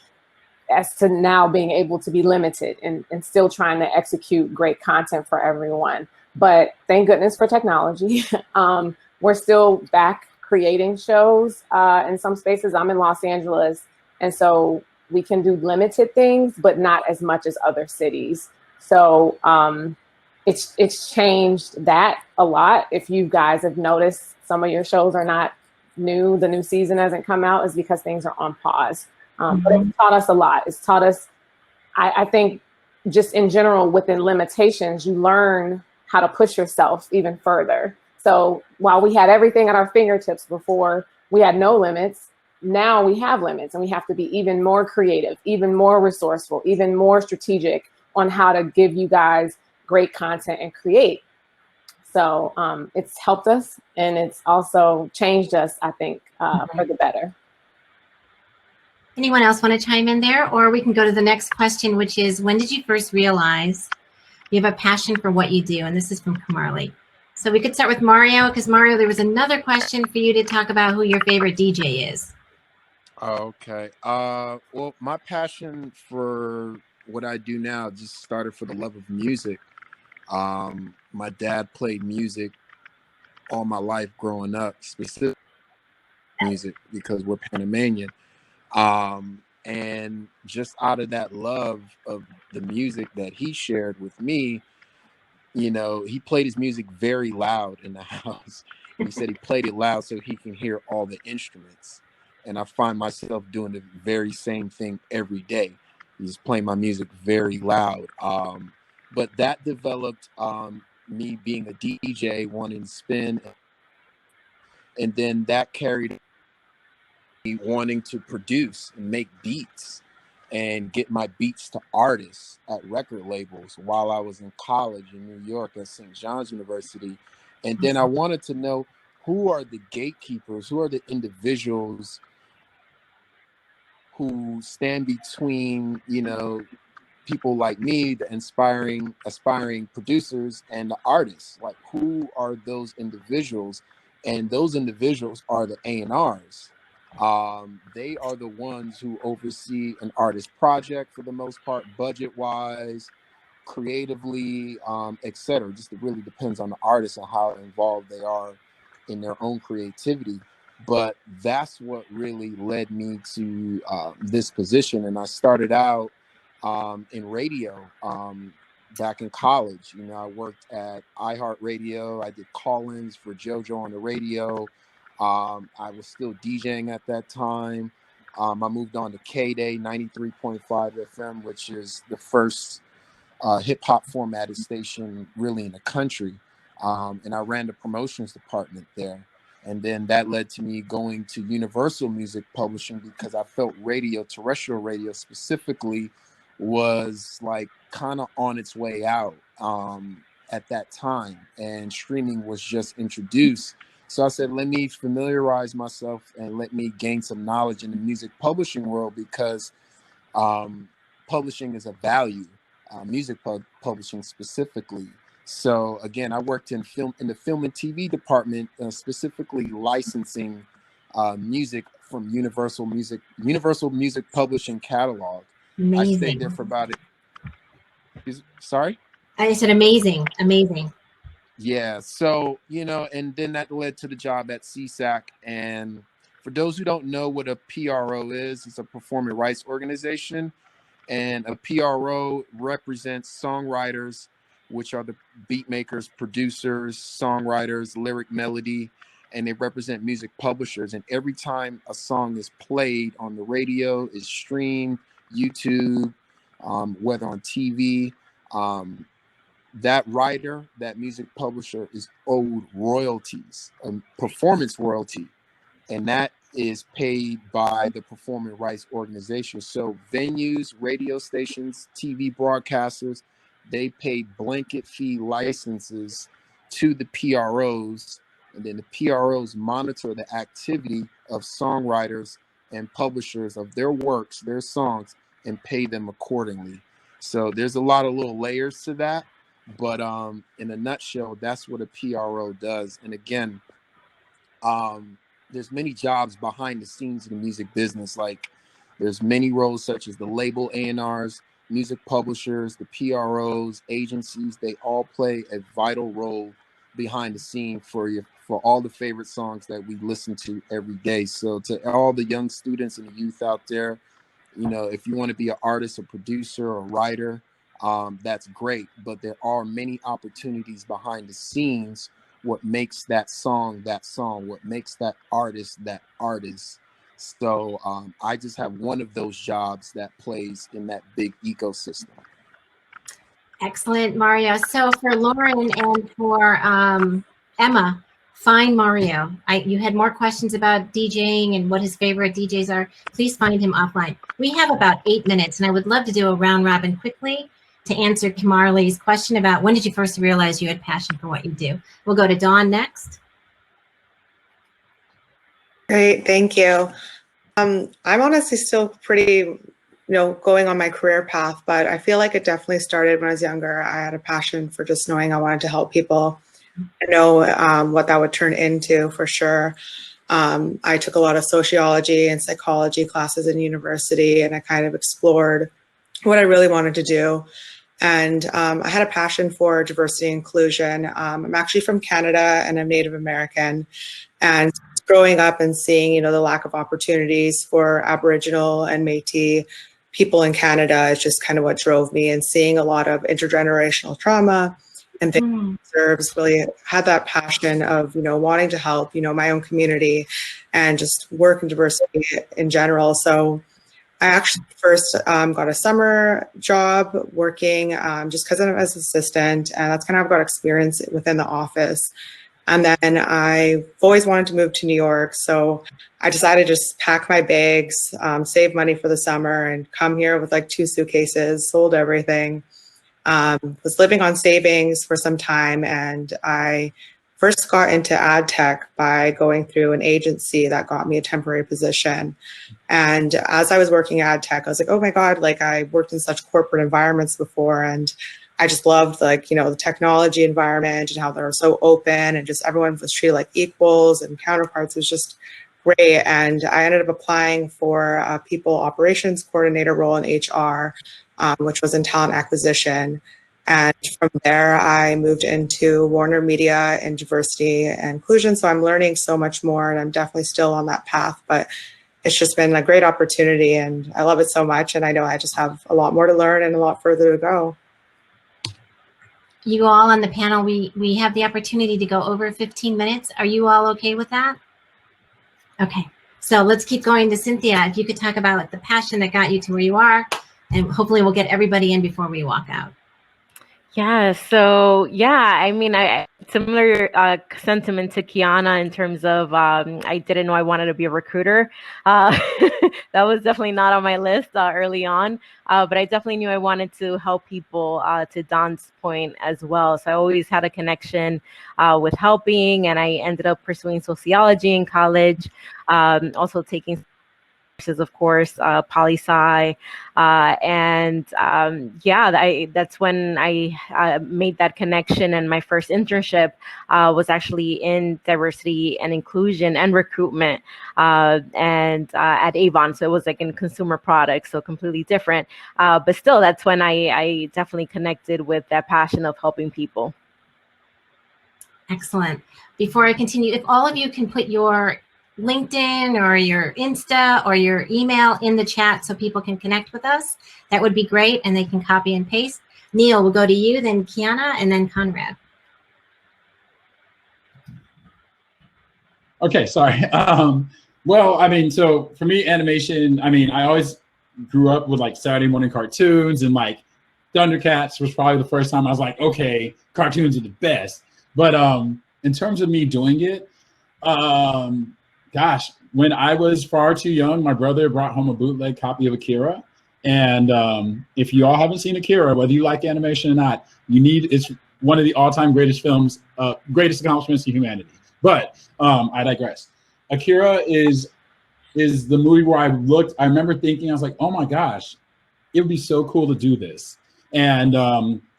as to now being able to be limited and still trying to execute great content for everyone. But thank goodness for technology. We're still back creating shows in some spaces. I'm in Los Angeles, and so we can do limited things, but not as much as other cities. So it's changed that a lot. If you guys have noticed, some of your shows are not new, the new season hasn't come out, is because things are on pause. But it's taught us a lot. It's taught us, I think, just in general, within limitations, you learn how to push yourself even further. So while we had everything at our fingertips before, we had no limits. Now we have limits, and we have to be even more creative, even more resourceful, even more strategic on how to give you guys great content and create. So it's helped us, and it's also changed us, I think, for the better. Anyone else want to chime in there? Or we can go to the next question, which is, when did you first realize you have a passion for what you do? And this is from Kamarli. So we could start with Mario, because Mario, there was another question for you to talk about who your favorite DJ is. Okay. Well, my passion for what I do now just started for the love of music. My dad played music all my life growing up, specifically music, because we're Panamanian. And just out of that love of the music that he shared with me, you know, he played his music very loud in the house. He said he played it loud so he can hear all the instruments. And I find myself doing the very same thing every day. He's playing my music very loud. But that developed me being a DJ, wanting to spin. And then that carried me wanting to produce and make beats and get my beats to artists at record labels while I was in college in New York at St. John's University. And then I wanted to know, who are the gatekeepers, who are the individuals who stand between, you know, people like me, the aspiring producers, and the artists. Like, who are those individuals? And those individuals are the A&Rs. They are the ones who oversee an artist project for the most part, budget-wise, creatively, etc. Just, it really depends on the artist and how involved they are in their own creativity. but that's what really led me to this position. And I started out in radio back in college. You know, I worked at iHeartRadio. I did call-ins for JoJo on the radio. I was still DJing at that time. I moved on to K-Day 93.5 FM, which is the first hip hop formatted station really in the country. And I ran the promotions department there. And then that led to me going to Universal Music Publishing because I felt radio, terrestrial radio specifically, was like kind of on its way out at that time. And streaming was just introduced. So I said, let me familiarize myself and let me gain some knowledge in the music publishing world, because publishing is a value, music publishing specifically. So again, I worked in the film and TV department, specifically licensing music from Universal Music Publishing catalog. Amazing. I stayed there for about Sorry? I said amazing, amazing. Yeah. So, you know, and then that led to the job at CSAC. And for those who don't know what a PRO is, it's a performing rights organization. And a PRO represents songwriters, which are the beat makers, producers, songwriters, lyric melody, and they represent music publishers. And every time a song is played on the radio, is streamed, YouTube, whether on TV, that writer, that music publisher is owed royalties, performance royalty, and that is paid by the performing rights organization. So venues, radio stations, TV broadcasters, they pay blanket fee licenses to the PROs, and then the PROs monitor the activity of songwriters and publishers of their works, their songs, and pay them accordingly. So there's a lot of little layers to that, but in a nutshell, that's what a PRO does. And again, there's many jobs behind the scenes in the music business. Like there's many roles such as the label A&Rs, music publishers, the PROs, agencies. They all play a vital role behind the scene for all the favorite songs that we listen to every day. So to all the young students and the youth out there, you know, if you want to be an artist, a producer, or a writer, that's great. But there are many opportunities behind the scenes. What makes that song, what makes that artist. So I just have one of those jobs that plays in that big ecosystem. Excellent, Mario. So for Lauren and for Emma, find Mario. You had more questions about DJing and what his favorite DJs are. Please find him offline. We have about 8 minutes, and I would love to do a round robin quickly to answer Kimarley's question about when did you first realize you had passion for what you do. We'll go to Dawn next. Great, thank you. I'm honestly still pretty, going on my career path, but I feel like it definitely started when I was younger. I had a passion for just knowing I wanted to help people. I know what that would turn into for sure. I took a lot of sociology and psychology classes in university, and I kind of explored what I really wanted to do. And I had a passion for diversity and inclusion. I'm actually from Canada and I'm Native American. And growing up and seeing, the lack of opportunities for Aboriginal and Métis people in Canada is just kind of what drove me, and seeing a lot of intergenerational trauma and things serves really had that passion of, wanting to help, my own community and just work in diversity in general. So I actually first got a summer job working just because I'm as an assistant, and that's kind of how I got experience within the office. And then I've always wanted to move to New York, so I decided to just pack my bags, save money for the summer, and come here with like 2 suitcases, sold everything. Was living on savings for some time, and I first got into ad tech by going through an agency that got me a temporary position. And as I was working ad tech, I was like, oh my God, like I worked in such corporate environments before, and I just loved the technology environment and how they're so open and just everyone was treated like equals and counterparts. It was just great. And I ended up applying for a people operations coordinator role in HR, which was in talent acquisition. And from there, I moved into Warner Media and diversity and inclusion. So I'm learning so much more, and I'm definitely still on that path, but it's just been a great opportunity and I love it so much. And I know I just have a lot more to learn and a lot further to go. You all on the panel, we have the opportunity to go over 15 minutes. Are you all okay with that? Okay, so let's keep going to Cynthia. If you could talk about the passion that got you to where you are, and hopefully we'll get everybody in before we walk out. Yeah, so yeah, I mean, I similar sentiment to Kiana in terms of I didn't know I wanted to be a recruiter. That was definitely not on my list early on, but I definitely knew I wanted to help people, to Don's point as well. So I always had a connection with helping, and I ended up pursuing sociology in college, also taking courses, of course, poli-sci, and that's when I made that connection. And my first internship was actually in diversity and inclusion and recruitment, and at Avon. So it was like in consumer products, so completely different. But still, that's when I definitely connected with that passion of helping people. Excellent. Before I continue, if all of you can put your LinkedIn or your Insta or your email in the chat so people can connect with us, that would be great, and they can copy and paste. Neil, we'll go to you, then Kiana, and then Conrad. Okay, sorry. Well, I mean, so for me, animation, I mean, I always grew up with like Saturday morning cartoons, and like Thundercats was probably the first time I was like, okay, cartoons are the best. But in terms of me doing it, gosh, when I was far too young, my brother brought home a bootleg copy of Akira. And if you all haven't seen Akira, whether you like animation or not, it's one of the all-time greatest films, greatest accomplishments of humanity. But I digress. Akira is the movie where I remember thinking, I was like, oh my gosh, it would be so cool to do this. And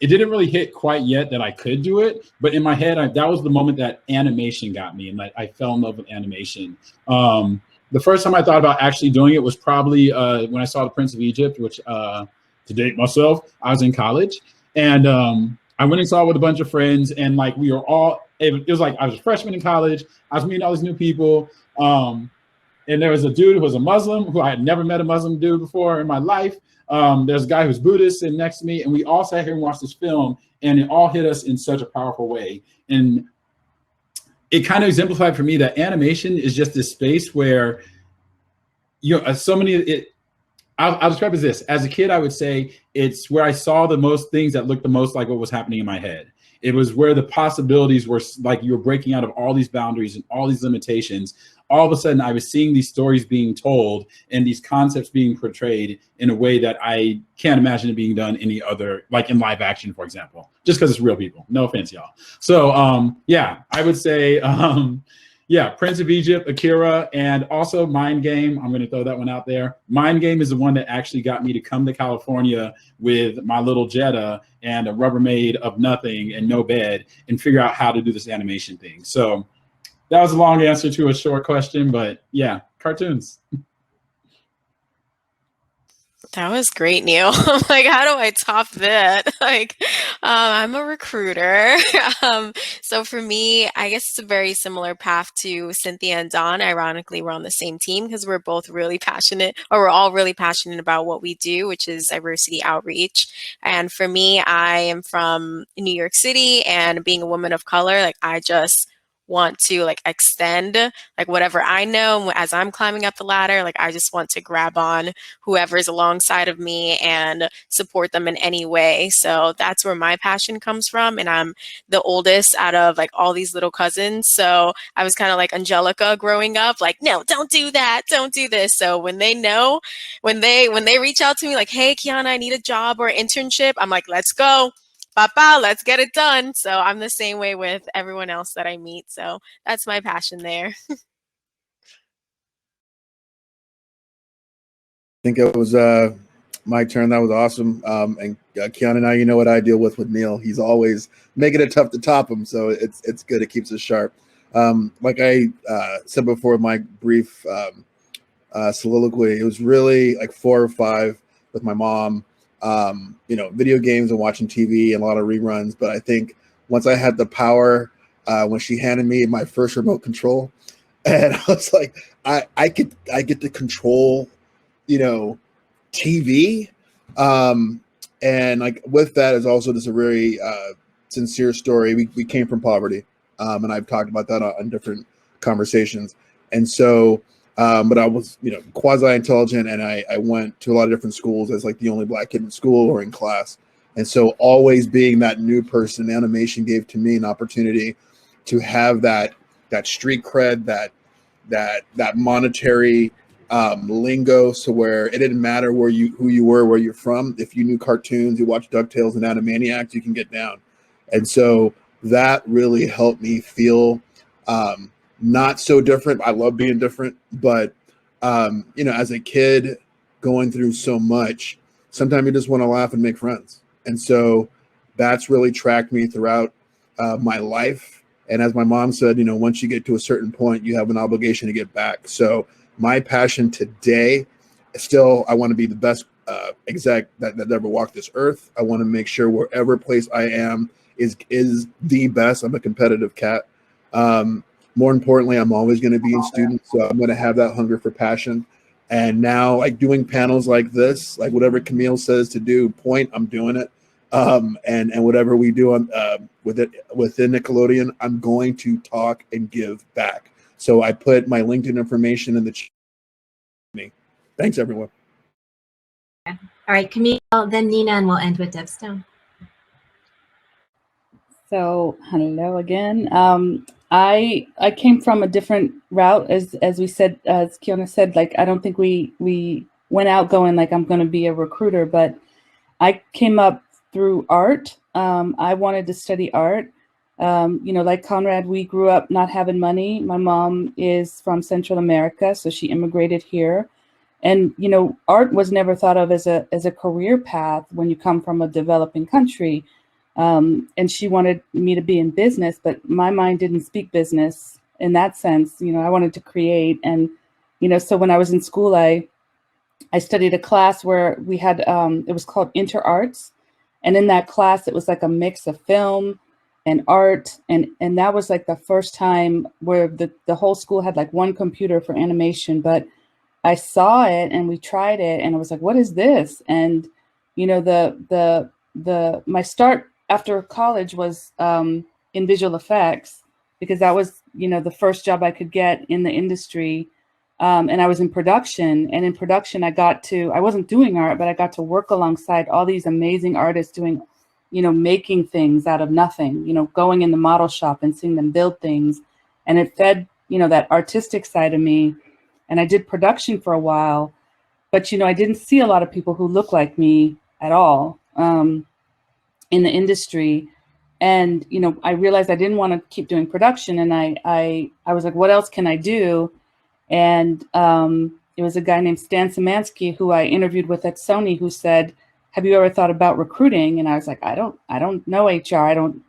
it didn't really hit quite yet that I could do it, but in my head, that was the moment that animation got me, and I fell in love with animation. The first time I thought about actually doing it was probably when I saw The Prince of Egypt, which, to date myself, I was in college, and I went and saw it with a bunch of friends, and like we were all, it was like I was a freshman in college, I was meeting all these new people, and there was a dude who was a Muslim, who I had never met a Muslim dude before in my life. There's a guy who's Buddhist sitting next to me, and we all sat here and watched this film, and it all hit us in such a powerful way. And it kind of exemplified for me that animation is just this space where, you know, I'll describe it as this. As a kid, I would say it's where I saw the most things that looked the most like what was happening in my head. It was where the possibilities were like you were breaking out of all these boundaries and all these limitations. All of a sudden, I was seeing these stories being told and these concepts being portrayed in a way that I can't imagine it being done any other, like in live action, for example, just because it's real people. No offense, y'all. So yeah, I would say, yeah, Prince of Egypt, Akira, and also Mind Game. I'm going to throw that one out there. Mind Game is the one that actually got me to come to California with my little Jetta and a Rubbermaid of nothing and no bed and figure out how to do this animation thing. So that was a long answer to a short question, but yeah, cartoons. That was great, Neil. I'm like, how do I top that? Like, I'm a recruiter. So for me, I guess it's a very similar path to Cynthia and Don. Ironically, we're on the same team because we're both really passionate, or we're all really passionate about what we do, which is diversity outreach. And for me, I am from New York City, and being a woman of color, like I just want to like extend like whatever I know as I'm climbing up the ladder. Like I just want to grab on whoever's alongside of me and support them in any way. So that's where my passion comes from. And I'm the oldest out of like all these little cousins. So I was kind of like Angelica growing up, like, no, don't do that. Don't do this. So when they know, when they reach out to me like, hey, Kiana, I need a job or internship, I'm like, let's go. Papa, let's get it done. So I'm the same way with everyone else that I meet. So that's my passion there. I think it was my turn. That was awesome. And Kiana, now you know what I deal with Neil. He's always making it tough to top him. So it's good. It keeps us sharp. Like I said before, my brief soliloquy, it was really like 4 or 5 with my mom. video games and watching TV and a lot of reruns. But I think once I had the power, when she handed me my first remote control, and I was like, I get to control, TV. And like with that is also just a very sincere story. We came from poverty, and I've talked about that on different conversations. And so, but I was, quasi-intelligent, and I went to a lot of different schools as like the only Black kid in school or in class. And so always being that new person, animation gave to me an opportunity to have that street cred, that monetary lingo, so where it didn't matter who you were, where you're from. If you knew cartoons, you watched DuckTales and Animaniacs, you can get down. And so that really helped me feel not so different. I love being different, but as a kid going through so much, sometimes you just want to laugh and make friends. And so that's really tracked me throughout my life. And as my mom said, once you get to a certain point, you have an obligation to get back. So my passion today, still, I want to be the best exec that ever walked this earth. I want to make sure wherever place I am is the best. I'm a competitive cat. More importantly, I'm always going to be in students, so I'm going to have that hunger for passion. And now, like doing panels like this, like whatever Camille says to do, I'm doing it. And whatever we do within Nickelodeon, I'm going to talk and give back. So I put my LinkedIn information in the chat. Thanks, everyone. All right, Camille, then Nyena, and we'll end with Deb Stone. So hello again. I came from a different route, as we said, as Kiana said. Like I don't think we went out going like I'm going to be a recruiter, but I came up through art. I wanted to study art. Like Conrad, we grew up not having money. My mom is from Central America, so she immigrated here. And, art was never thought of as a career path when you come from a developing country. And she wanted me to be in business, but my mind didn't speak business in that sense. I wanted to create. And, so when I was in school, I studied a class where we had, it was called Inter-Arts. And in that class, it was like a mix of film and art. And that was like the first time where the whole school had like one computer for animation. But I saw it and we tried it and I was like, what is this? And, my start after college was in visual effects, because that was, the first job I could get in the industry. And I was in production, and in production, I wasn't doing art, but I got to work alongside all these amazing artists doing, making things out of nothing, going in the model shop and seeing them build things. And it fed, that artistic side of me. And I did production for a while, but, I didn't see a lot of people who look like me at all in the industry. And, I realized I didn't want to keep doing production. And I was like, what else can I do? And it was a guy named Stan Szymanski who I interviewed with at Sony, who said, have you ever thought about recruiting? And I was like, I don't know HR. I don't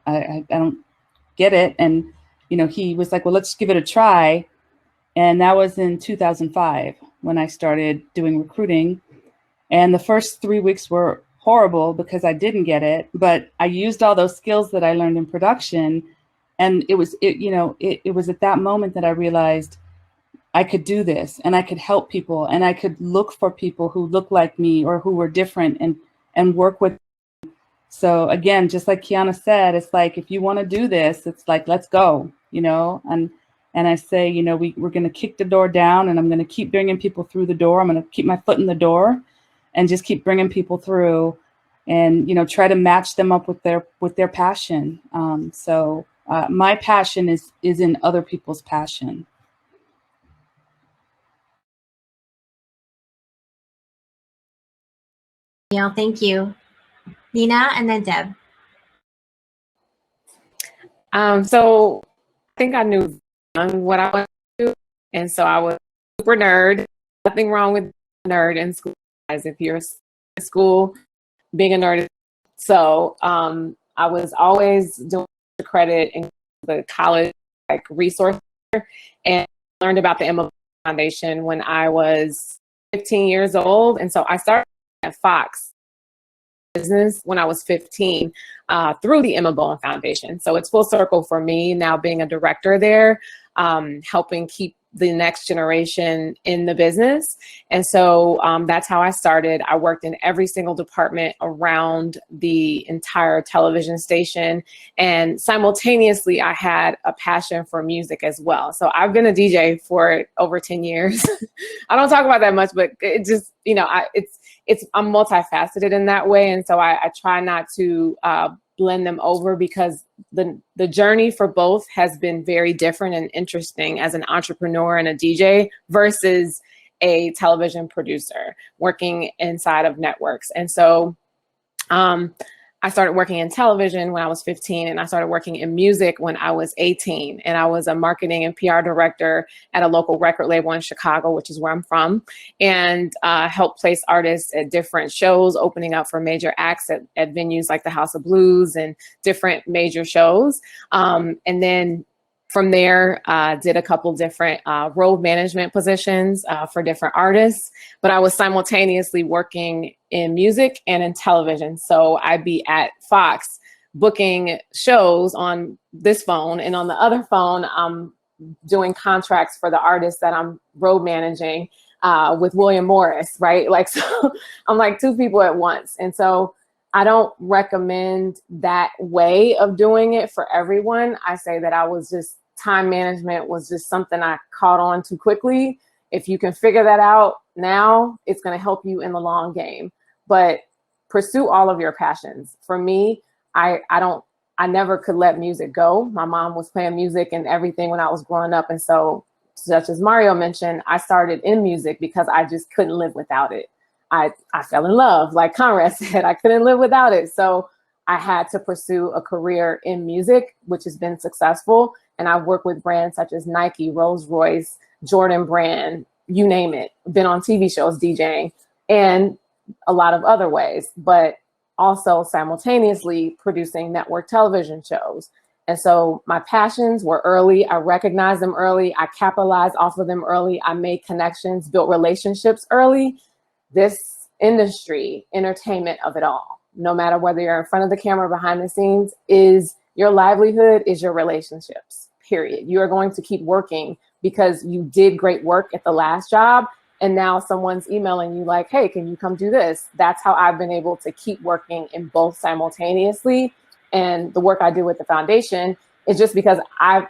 get it. And, he was like, well, let's give it a try. And that was in 2005 when I started doing recruiting. And the first 3 weeks were horrible because I didn't get it, but I used all those skills that I learned in production. And it was at that moment that I realized I could do this and I could help people and I could look for people who look like me or who were different and work with them. So again, just like Kiana said, it's like, if you want to do this, it's like, let's go, and I say, we're going to kick the door down and I'm going to keep bringing people through the door. I'm going to keep my foot in the door and just keep bringing people through and, try to match them up with their passion. So my passion is in other people's passion. Yeah, thank you. Nyena, and then Deb. So I think I knew what I wanted to do. And so I was super nerd. Nothing wrong with nerd in school, as if you're in school, being a nerd. So I was always doing credit in the college resource and learned about the Emma Foundation when I was 15 years old. And so I started at Fox business when I was 15 through the Emma Bowen Foundation. So it's full circle for me now being a director there, helping keep the next generation in the business. And so that's how I started. I worked in every single department around the entire television station. And simultaneously, I had a passion for music as well. So I've been a DJ for over 10 years. I don't talk about that much, but it just, you know, I'm multifaceted in that way. And so I try not to blend them over, because the journey for both has been very different and interesting as an entrepreneur and a DJ versus a television producer working inside of networks. And so I started working in television when I was 15, and I started working in music when I was 18. And I was a marketing and PR director at a local record label in Chicago, which is where I'm from, and helped place artists at different shows, opening up for major acts at venues like the House of Blues and different major shows. And then from there, did a couple different road management positions for different artists, but I was simultaneously working in music and in television. So I'd be at Fox booking shows on this phone, and on the other phone, I'm doing contracts for the artists that I'm road managing with William Morris, right? Like, so I'm like two people at once. And so I don't recommend that way of doing it for everyone. I say that I was just, time management was just something I caught on too quickly. If you can figure that out now, it's going to help you in the long game. But pursue all of your passions. For me, I never could let music go. My mom was playing music and everything when I was growing up. And so, such as Mario mentioned, I started in music because I just couldn't live without it. I fell in love, like Conrad said, I couldn't live without it. So I had to pursue a career in music, which has been successful. And I've worked with brands such as Nike, Rolls-Royce, Jordan Brand, you name it. Been on TV shows DJing, and a lot of other ways, but also simultaneously producing network television shows. And so my passions were early. I recognized them early. I capitalized off of them early. I made connections, built relationships early. This industry, entertainment of it all, no matter whether you're in front of the camera or behind the scenes, is your livelihood, is your relationships, period. You are going to keep working because you did great work at the last job, and now someone's emailing you like, hey, can you come do this? That's how I've been able to keep working in both simultaneously. And the work I do with the foundation is just because I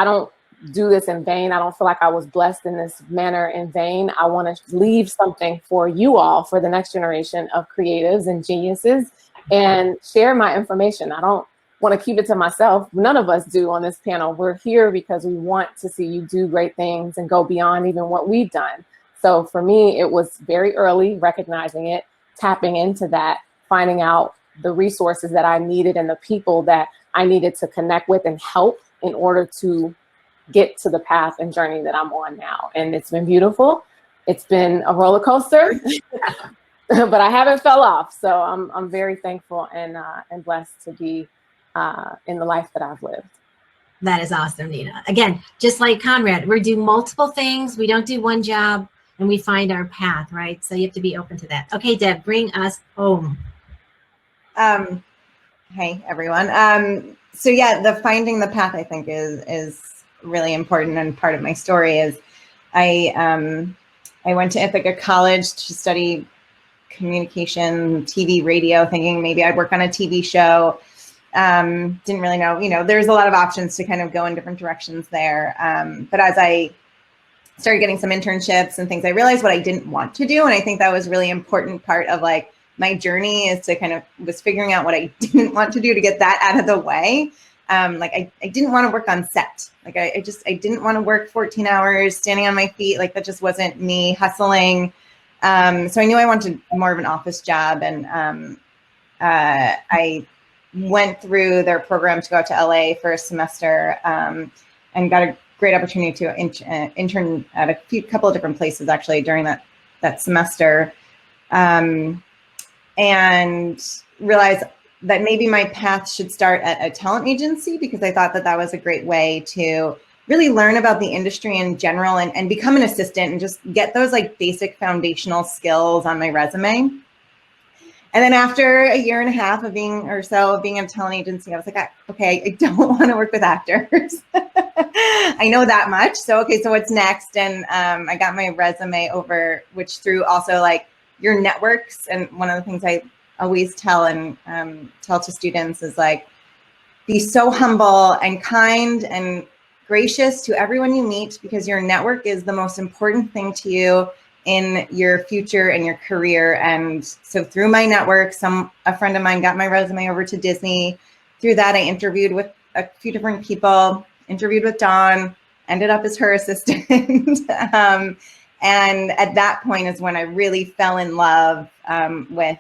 don't do this in vain. I don't feel like I was blessed in this manner in vain. I want to leave something for you all, for the next generation of creatives and geniuses, and share my information. I don't want to keep it to myself. None of us do on this panel. We're here because we want to see you do great things and go beyond even what we've done. So for me, it was very early, recognizing it, tapping into that, finding out the resources that I needed and the people that I needed to connect with and help in order to get to the path and journey that I'm on now. And it's been beautiful. It's been a roller coaster, but I haven't fell off. So I'm very thankful and blessed to be in the life that I've lived. That is awesome, Nyena. Again, just like Conrad, we do multiple things. We don't do one job, and we find our path, right? So you have to be open to that. Okay, Deb, bring us home. Hey, everyone. So yeah, the finding the path, I think, is really important, and part of my story is I went to Ithaca College to study communication, TV, radio, thinking maybe I'd work on a TV show. Didn't really know, there's a lot of options to kind of go in different directions there. But as I started getting some internships and things, I realized what I didn't want to do. And I think that was really important part of like my journey, is to was figuring out what I didn't want to do to get that out of the way. I didn't want to work on set. Like I didn't want to work 14 hours standing on my feet. Like that just wasn't me, hustling. So I knew I wanted more of an office job. And I went through their program to go out to LA for a semester, and got a great opportunity to intern at a couple of different places actually during that semester, and realized that maybe my path should start at a talent agency, because I thought that was a great way to really learn about the industry in general and become an assistant and just get those like basic foundational skills on my resume. And then after a year and a half of being at a talent agency, I was like, okay, I don't want to work with actors. I know that much. So, okay, so what's next? And I got my resume over, which through also like your networks. And one of the things I always tell to students is like, be so humble and kind and gracious to everyone you meet, because your network is the most important thing to you in your future and your career. And so through my network, a friend of mine got my resume over to Disney. Through that, I interviewed with a few different people, interviewed with Dawn, ended up as her assistant. And at that point is when I really fell in love with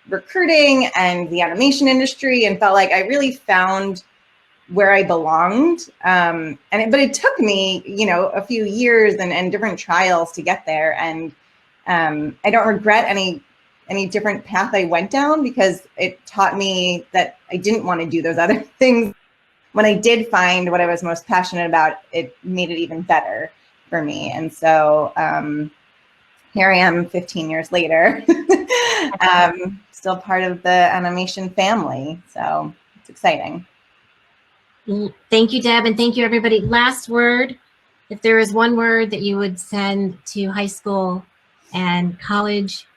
recruiting and the animation industry, and felt like I really found where I belonged. But it took me, a few years and different trials to get there. And I don't regret any different path I went down, because it taught me that I didn't want to do those other things. When I did find what I was most passionate about, it made it even better for me. And so here I am 15 years later, still part of the animation family. So it's exciting. Thank you, Deb, and thank you, everybody. Last word, if there is one word that you would send to high school and college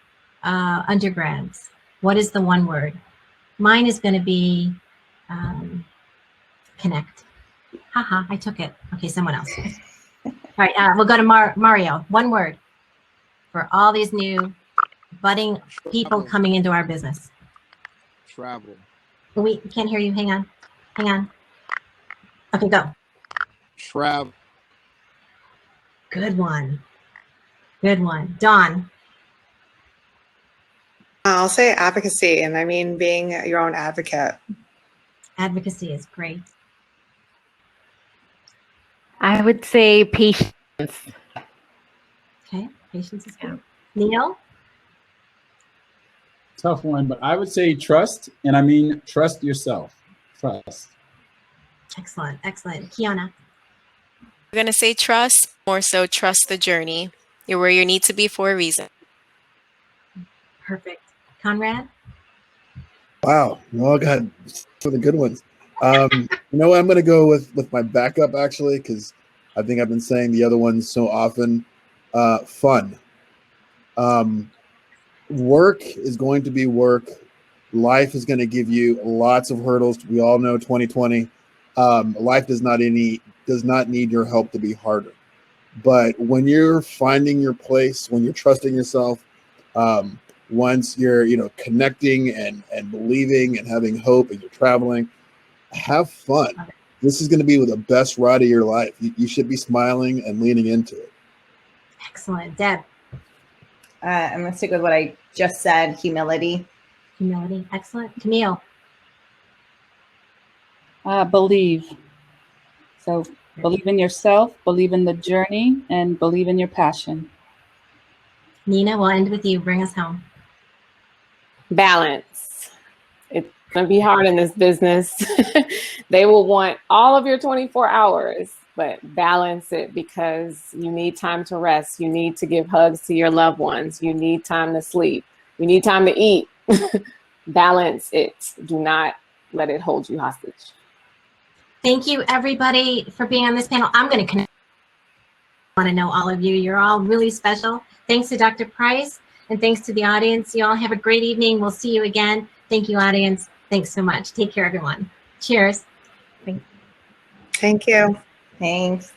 undergrads, what is the one word? Mine is going to be connect. Haha, I took it. Okay, someone else. All right, we'll go to Mario. One word for all these new budding people coming into our business. Travel. We can't hear you. Hang on. Okay, go. Travel. Good one. Dawn. I'll say advocacy, and I mean being your own advocate. Advocacy is great. I would say patience. Okay, patience is good. Neil? Tough one, but I would say trust, and I mean trust yourself. Trust. Excellent. Kiana? I'm going to say trust, more so trust the journey. You're where you need to be for a reason. Perfect. Conrad? Wow. Well, God, for the good ones. You know what? I'm going to go with my backup, actually, because I think I've been saying the other ones so often. Fun. Work is going to be work. Life is going to give you lots of hurdles. We all know 2020. Life does not need your help to be harder. But when you're finding your place, when you're trusting yourself, once you're connecting and believing and having hope, and you're traveling, have fun. This is going to be the best ride of your life. You should be smiling and leaning into it. Excellent. Deb? I'm going to stick with what I just said, humility. Excellent. Camille? Believe. So believe in yourself, believe in the journey, and believe in your passion. Nyena, we'll end with you. Bring us home. Balance. It's going to be hard in this business. They will want all of your 24 hours, but balance it, because you need time to rest. You need to give hugs to your loved ones. You need time to sleep. You need time to eat. Balance it. Do not let it hold you hostage. Thank you, everybody, for being on this panel. I'm going to connect. I want to know all of you. You're all really special. Thanks to Dr. Price, and thanks to the audience. You all have a great evening. We'll see you again. Thank you, audience. Thanks so much. Take care, everyone. Cheers. Thank you. Thanks.